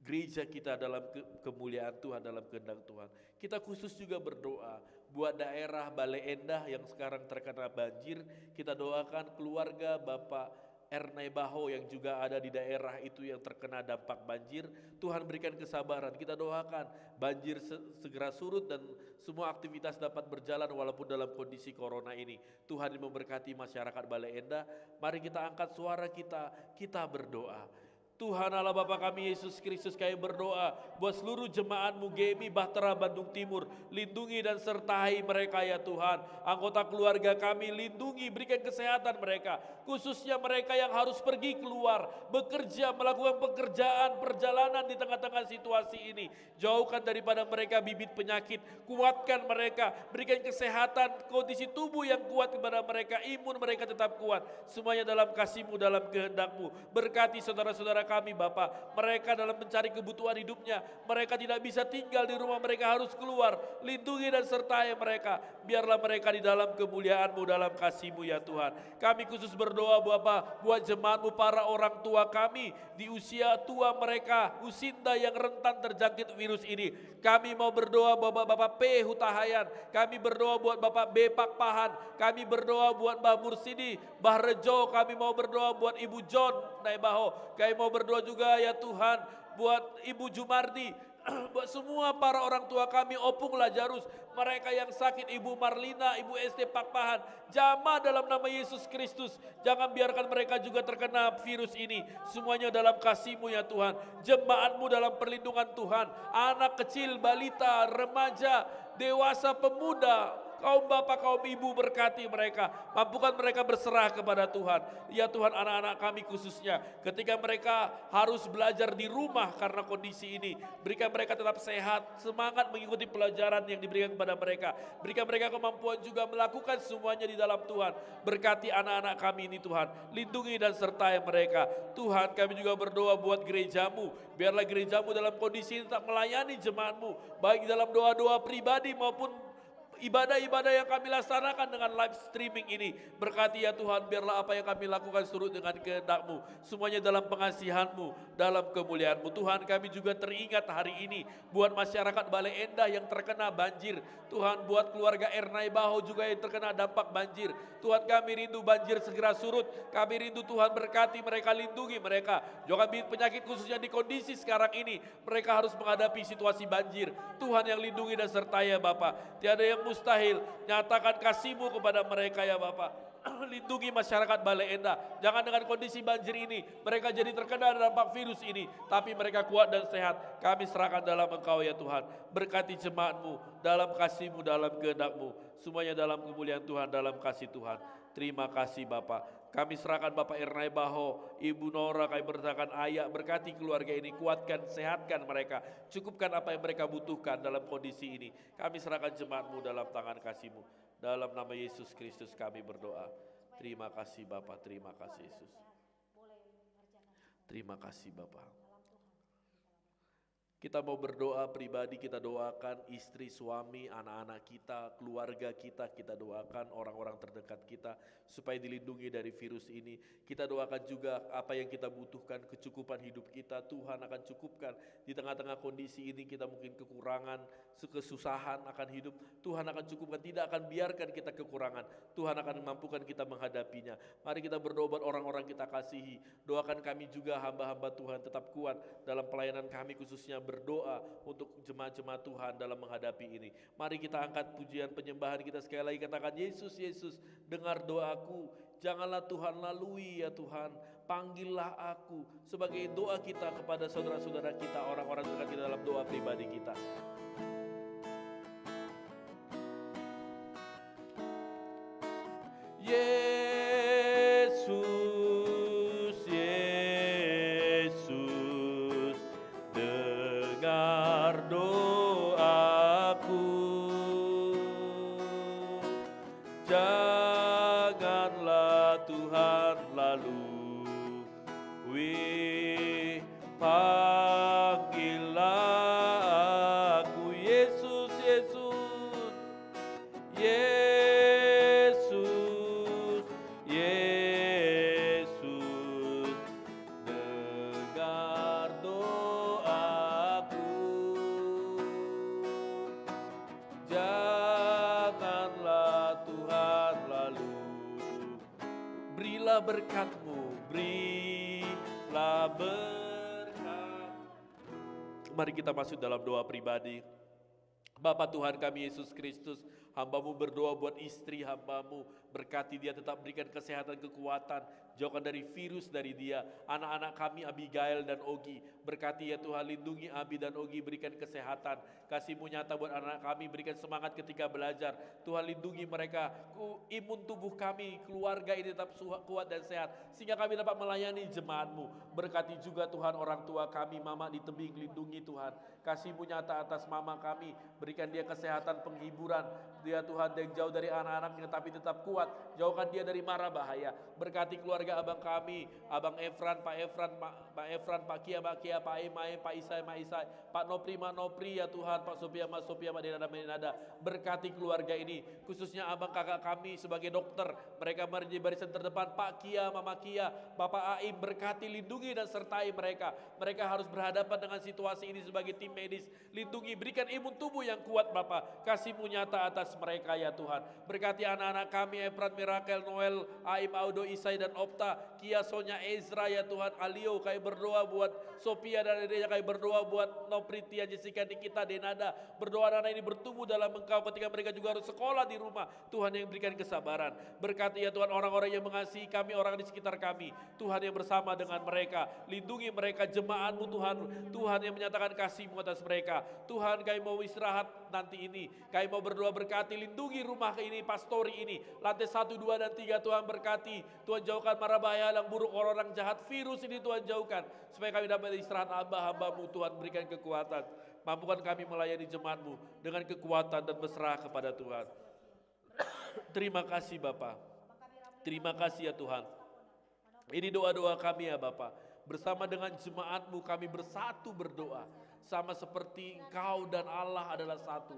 gereja kita dalam kemuliaan Tuhan, dalam kehendak Tuhan. Kita khusus juga berdoa buat daerah Bale Endah yang sekarang terkena banjir. Kita doakan keluarga Bapak Ernai Baho yang juga ada di daerah itu yang terkena dampak banjir. Tuhan berikan kesabaran. Kita doakan banjir segera surut dan semua aktivitas dapat berjalan walaupun dalam kondisi corona ini. Tuhan yang memberkati masyarakat Bale Endah. Mari kita angkat suara kita berdoa. Tuhan Allah Bapa kami Yesus Kristus, kami berdoa buat seluruh jemaat-Mu GMI Bahtera Bandung Timur, lindungi dan sertai mereka ya Tuhan. Anggota keluarga kami lindungi, berikan kesehatan mereka, khususnya mereka yang harus pergi keluar, bekerja, melakukan pekerjaan, perjalanan di tengah-tengah situasi ini. Jauhkan daripada mereka bibit penyakit, kuatkan mereka, berikan kesehatan, kondisi tubuh yang kuat kepada mereka, imun mereka tetap kuat. Semuanya dalam kasih-Mu, dalam kehendak-Mu. Berkati saudara-saudara kami Bapa, mereka dalam mencari kebutuhan hidupnya, mereka tidak bisa tinggal di rumah, mereka harus keluar. Lindungi dan sertai mereka, biarlah mereka di dalam kemuliaan-Mu, dalam kasih-Mu ya Tuhan. Kami khusus berdoa Bapa buat jemaat-Mu, para orang tua kami di usia tua mereka, usinda yang rentan terjangkit virus ini. Kami mau berdoa Bapak P. Hutahayan, kami berdoa buat Bapak B. Pakpahan, kami berdoa buat Mbah Mursidi, Mbah Rejo, kami mau berdoa buat Ibu John Naibaho, kami mau berdoa juga ya Tuhan buat Ibu Jumardi, buat semua para orang tua kami, Opung Lazarus, mereka yang sakit, Ibu Marlina, Ibu SD Pakpahan, jamah dalam nama Yesus Kristus, jangan biarkan mereka juga terkena virus ini. Semuanya dalam kasih-Mu ya Tuhan, jemaat-Mu dalam perlindungan Tuhan, anak kecil, balita, remaja, dewasa, pemuda, kaum bapak, kaum ibu, berkati mereka, mampukan mereka berserah kepada Tuhan. Ya Tuhan, anak-anak kami khususnya, ketika mereka harus belajar di rumah karena kondisi ini, berikan mereka tetap sehat, semangat mengikuti pelajaran yang diberikan kepada mereka. Berikan mereka kemampuan juga melakukan semuanya di dalam Tuhan. Berkati anak-anak kami ini Tuhan, lindungi dan sertai mereka. Tuhan, kami juga berdoa buat gereja-Mu, biarlah gereja-Mu dalam kondisi ini tetap melayani jemaat-Mu, baik dalam doa-doa pribadi maupun ibadah-ibadah yang kami laksanakan dengan live streaming ini. Berkati ya Tuhan, biarlah apa yang kami lakukan surut dengan kehendak-Mu. Semuanya dalam pengasihan-Mu, dalam kemuliaan-Mu. Tuhan, kami juga teringat hari ini buat masyarakat Bale Endah yang terkena banjir. Tuhan, buat keluarga Ernai Baho juga yang terkena dampak banjir. Tuhan, kami rindu banjir segera surut. Kami rindu Tuhan berkati mereka, lindungi mereka. Jangan penyakit khususnya di kondisi sekarang ini. Mereka harus menghadapi situasi banjir. Tuhan yang lindungi dan sertai ya Bapa. Tiada yang mustahil, nyatakan kasih-Mu kepada mereka ya Bapa. Lindungi masyarakat Bale Endah, jangan dengan kondisi banjir ini mereka jadi terkena dampak virus ini, tapi mereka kuat dan sehat. Kami serahkan dalam Engkau ya Tuhan. Berkati jemaat-Mu dalam kasih-Mu, dalam kehendak-Mu. Semuanya dalam kemuliaan Tuhan, dalam kasih Tuhan. Terima kasih Bapa. Kami serahkan Bapak Ernai Baho, Ibu Nora, kami berserahkan Ayah, berkati keluarga ini, kuatkan, sehatkan mereka, cukupkan apa yang mereka butuhkan dalam kondisi ini. Kami serahkan jemaat-Mu dalam tangan kasih-Mu. Dalam nama Yesus Kristus kami berdoa. Terima kasih Bapak, terima kasih Yesus. Terima kasih Bapak. Kita mau berdoa pribadi, kita doakan istri, suami, anak-anak kita, keluarga kita doakan orang-orang terdekat kita supaya dilindungi dari virus ini. Kita doakan juga apa yang kita butuhkan, kecukupan hidup kita, Tuhan akan cukupkan. Di tengah-tengah kondisi ini kita mungkin kekurangan, kesusahan akan hidup, Tuhan akan cukupkan, tidak akan biarkan kita kekurangan. Tuhan akan memampukan kita menghadapinya. Mari kita berdoa buat orang-orang kita kasihi. Doakan kami juga hamba-hamba Tuhan tetap kuat dalam pelayanan kami, khususnya berdoa untuk jemaat-jemaat Tuhan dalam menghadapi ini. Mari kita angkat pujian penyembahan kita sekali lagi, katakan, Yesus, Yesus, dengar doaku. Janganlah Tuhan lalui ya Tuhan, panggillah aku, sebagai doa kita kepada saudara-saudara kita, orang-orang dekat kita dalam doa pribadi kita. Yesus, Yesus, dengar doaku. Janganlah Tuhan lalui, panggillah aku. Yesus, Yesus, Yesus, Yesus, dengar doaku. Janganlah Tuhan lalu, berilah berkat-Mu, berilah berkat. Mari kita masuk dalam doa pribadi. Bapa Tuhan kami Yesus Kristus, hamba-Mu berdoa buat istri hamba-Mu, berkati dia, tetap berikan kesehatan, kekuatan, jauhkan dari virus dari dia. Anak-anak kami Abigail dan Ogi, berkati ya Tuhan, lindungi Abi dan Ogi, berikan kesehatan, kasih-Mu nyata buat anak kami, berikan semangat ketika belajar. Tuhan lindungi mereka, imun tubuh kami, keluarga ini tetap kuat dan sehat, sehingga kami dapat melayani jemaat-Mu. Berkati juga Tuhan orang tua kami, Mama di tebing, lindungi Tuhan, kasih-Mu nyata atas Mama kami, berikan dia kesehatan, penghiburan, dia Tuhan yang jauh dari anak-anaknya tapi tetap kuat, jauhkan dia dari mara bahaya. Berkati keluarga abang kami, Abang Efran, Pak Efran, Pak Kia, Pak Emae, Pak Isai, Pak Nopri, Mak Nopri ya Tuhan, Pak Sophia, Mak Denada. Berkati keluarga ini, khususnya abang kakak kami sebagai dokter, mereka di barisan terdepan, Pak Kia, Mama Kia, Bapak Aim, berkati, lindungi dan sertai mereka. Mereka harus berhadapan dengan situasi ini sebagai tim medis, lindungi, berikan imun tubuh yang kuat Bapa, kasih-Mu nyata atas mereka ya Tuhan. Berkati anak-anak kami, Efrat, Mirakel, Noel, Aim, Audo, Isai dan Opta, Kia, Sonya, Ezra ya Tuhan, Alio, kami berdoa buat Sophia dan adiknya, kami berdoa buat Nopritia, Jessica, Nikita, Denada, berdoa anak ini bertumbuh dalam Engkau ketika mereka juga harus sekolah di rumah. Tuhan yang berikan kesabaran, berkati ya Tuhan orang-orang yang mengasihi kami, orang di sekitar kami, Tuhan yang bersama dengan mereka, lindungi mereka, jemaat-Mu Tuhan, Tuhan yang menyatakan kasih-Mu atas mereka. Tuhan kami mau istirahat nanti ini, kami mau berdoa berkati, lindungi rumah ini, pastori ini, lantai 1, 2 dan 3 Tuhan berkati, Tuhan jauhkan mara bahaya yang buruk, orang jahat, virus ini Tuhan jauhkan, supaya kami dapat istirahat. Hamba-hamba-Mu Tuhan berikan kekuatan, mampukan kami melayani jemaat-Mu dengan kekuatan dan berserah kepada Tuhan. Terima kasih Bapa, terima kasih ya Tuhan. Ini doa-doa kami ya Bapa, bersama dengan jemaat-Mu kami bersatu berdoa, sama seperti Engkau dan Allah adalah satu.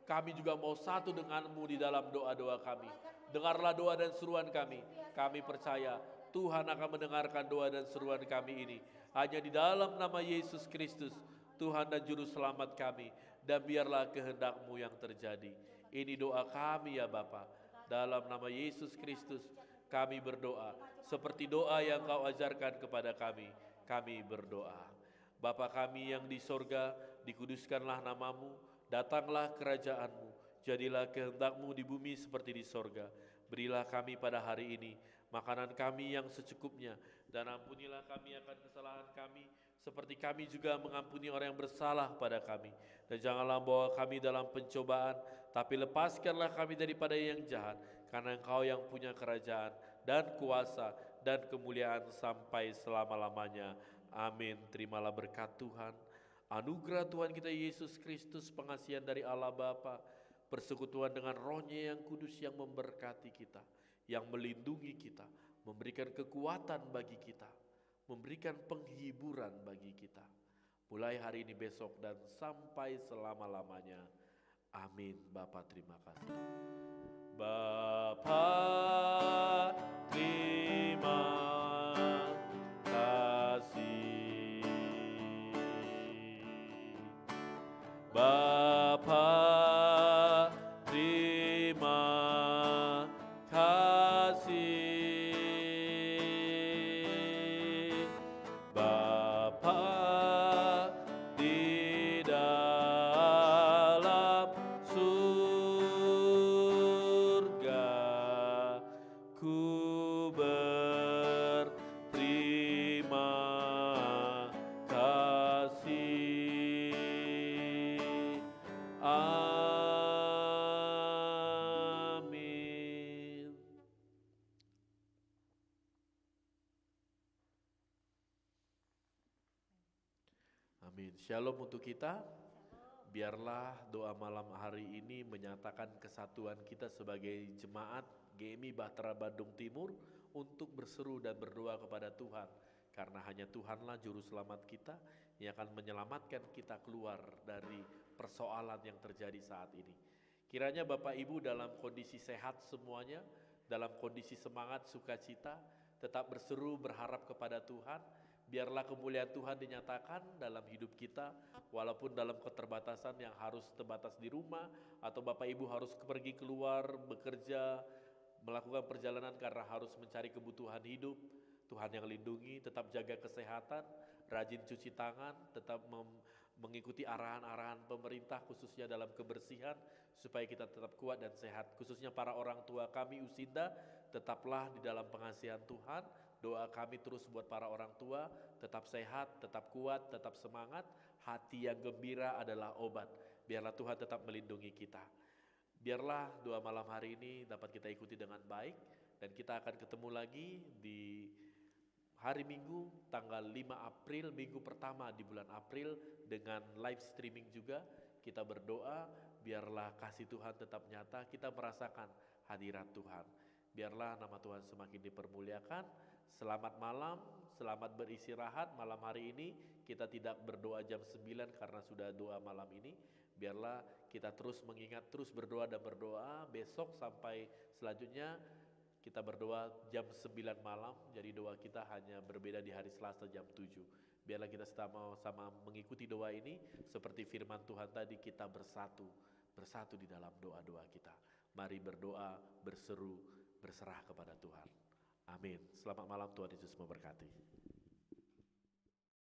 Kami juga mau satu dengan-Mu di dalam doa-doa kami. Dengarlah doa dan seruan kami. Kami percaya Tuhan akan mendengarkan doa dan seruan kami ini. Hanya di dalam nama Yesus Kristus, Tuhan dan Juru Selamat kami. Dan biarlah kehendak-Mu yang terjadi. Ini doa kami ya Bapa. Dalam nama Yesus Kristus kami berdoa. Seperti doa yang Kau ajarkan kepada kami, kami berdoa. Bapa kami yang di sorga, dikuduskanlah nama-Mu, datanglah kerajaan-Mu, jadilah kehendak-Mu di bumi seperti di sorga. Berilah kami pada hari ini makanan kami yang secukupnya, dan ampunilah kami akan kesalahan kami, seperti kami juga mengampuni orang yang bersalah pada kami. Dan janganlah bawa kami dalam pencobaan, tapi lepaskanlah kami daripada yang jahat, karena Engkau yang punya kerajaan dan kuasa dan kemuliaan sampai selama-lamanya. Amin. Terimalah berkat Tuhan, anugerah Tuhan kita Yesus Kristus, pengasihan dari Allah Bapa, persekutuan dengan Roh-Nya yang kudus yang memberkati kita, yang melindungi kita, memberikan kekuatan bagi kita, memberikan penghiburan bagi kita. mulai hari ini, besok, dan sampai selama-lamanya. Amin. Bapa, terima kasih. Bapa, terima kasih. Bapa, terima kasih. Bapa di dalam surga, ku berterima kasih. Amin. Amin. Shalom untuk kita. Biarlah doa malam hari ini menyatakan kesatuan kita sebagai jemaat GMI Bahtera Bandung Timur untuk berseru dan berdoa kepada Tuhan. Karena hanya Tuhanlah juru selamat kita yang akan menyelamatkan kita keluar dari persoalan yang terjadi saat ini. Kiranya Bapak Ibu dalam kondisi sehat semuanya, dalam kondisi semangat, sukacita, tetap berseru berharap kepada Tuhan. Biarlah kemuliaan Tuhan dinyatakan dalam hidup kita, walaupun dalam keterbatasan yang harus terbatas di rumah, atau Bapak Ibu harus pergi keluar, bekerja, melakukan perjalanan karena harus mencari kebutuhan hidup. Tuhan yang lindungi, tetap jaga kesehatan, rajin cuci tangan, tetap mengikuti arahan-arahan pemerintah khususnya dalam kebersihan, supaya kita tetap kuat dan sehat. Khususnya para orang tua kami Usinda, tetaplah di dalam pengasihan Tuhan. Doa kami terus buat para orang tua, tetap sehat, tetap kuat, tetap semangat. Hati yang gembira adalah obat. Biarlah Tuhan tetap melindungi kita. Biarlah doa malam hari ini dapat kita ikuti dengan baik. Dan kita akan ketemu lagi di hari Minggu tanggal 5 April, minggu pertama di bulan April, dengan live streaming juga. Kita berdoa, biarlah kasih Tuhan tetap nyata, kita merasakan hadirat Tuhan. Biarlah nama Tuhan semakin dipermuliakan. Selamat malam, selamat beristirahat. Malam hari ini kita tidak berdoa jam 9 karena sudah doa malam ini. Biarlah kita terus mengingat, terus berdoa dan berdoa. Besok sampai selanjutnya kita berdoa jam 9 malam. Jadi doa kita hanya berbeda di hari Selasa jam 7. Biarlah kita sama-sama mengikuti doa ini. Seperti firman Tuhan tadi, kita bersatu di dalam doa-doa kita. Mari berdoa, berseru, berserah kepada Tuhan. Amin. Selamat malam, Tuhan Yesus memberkati.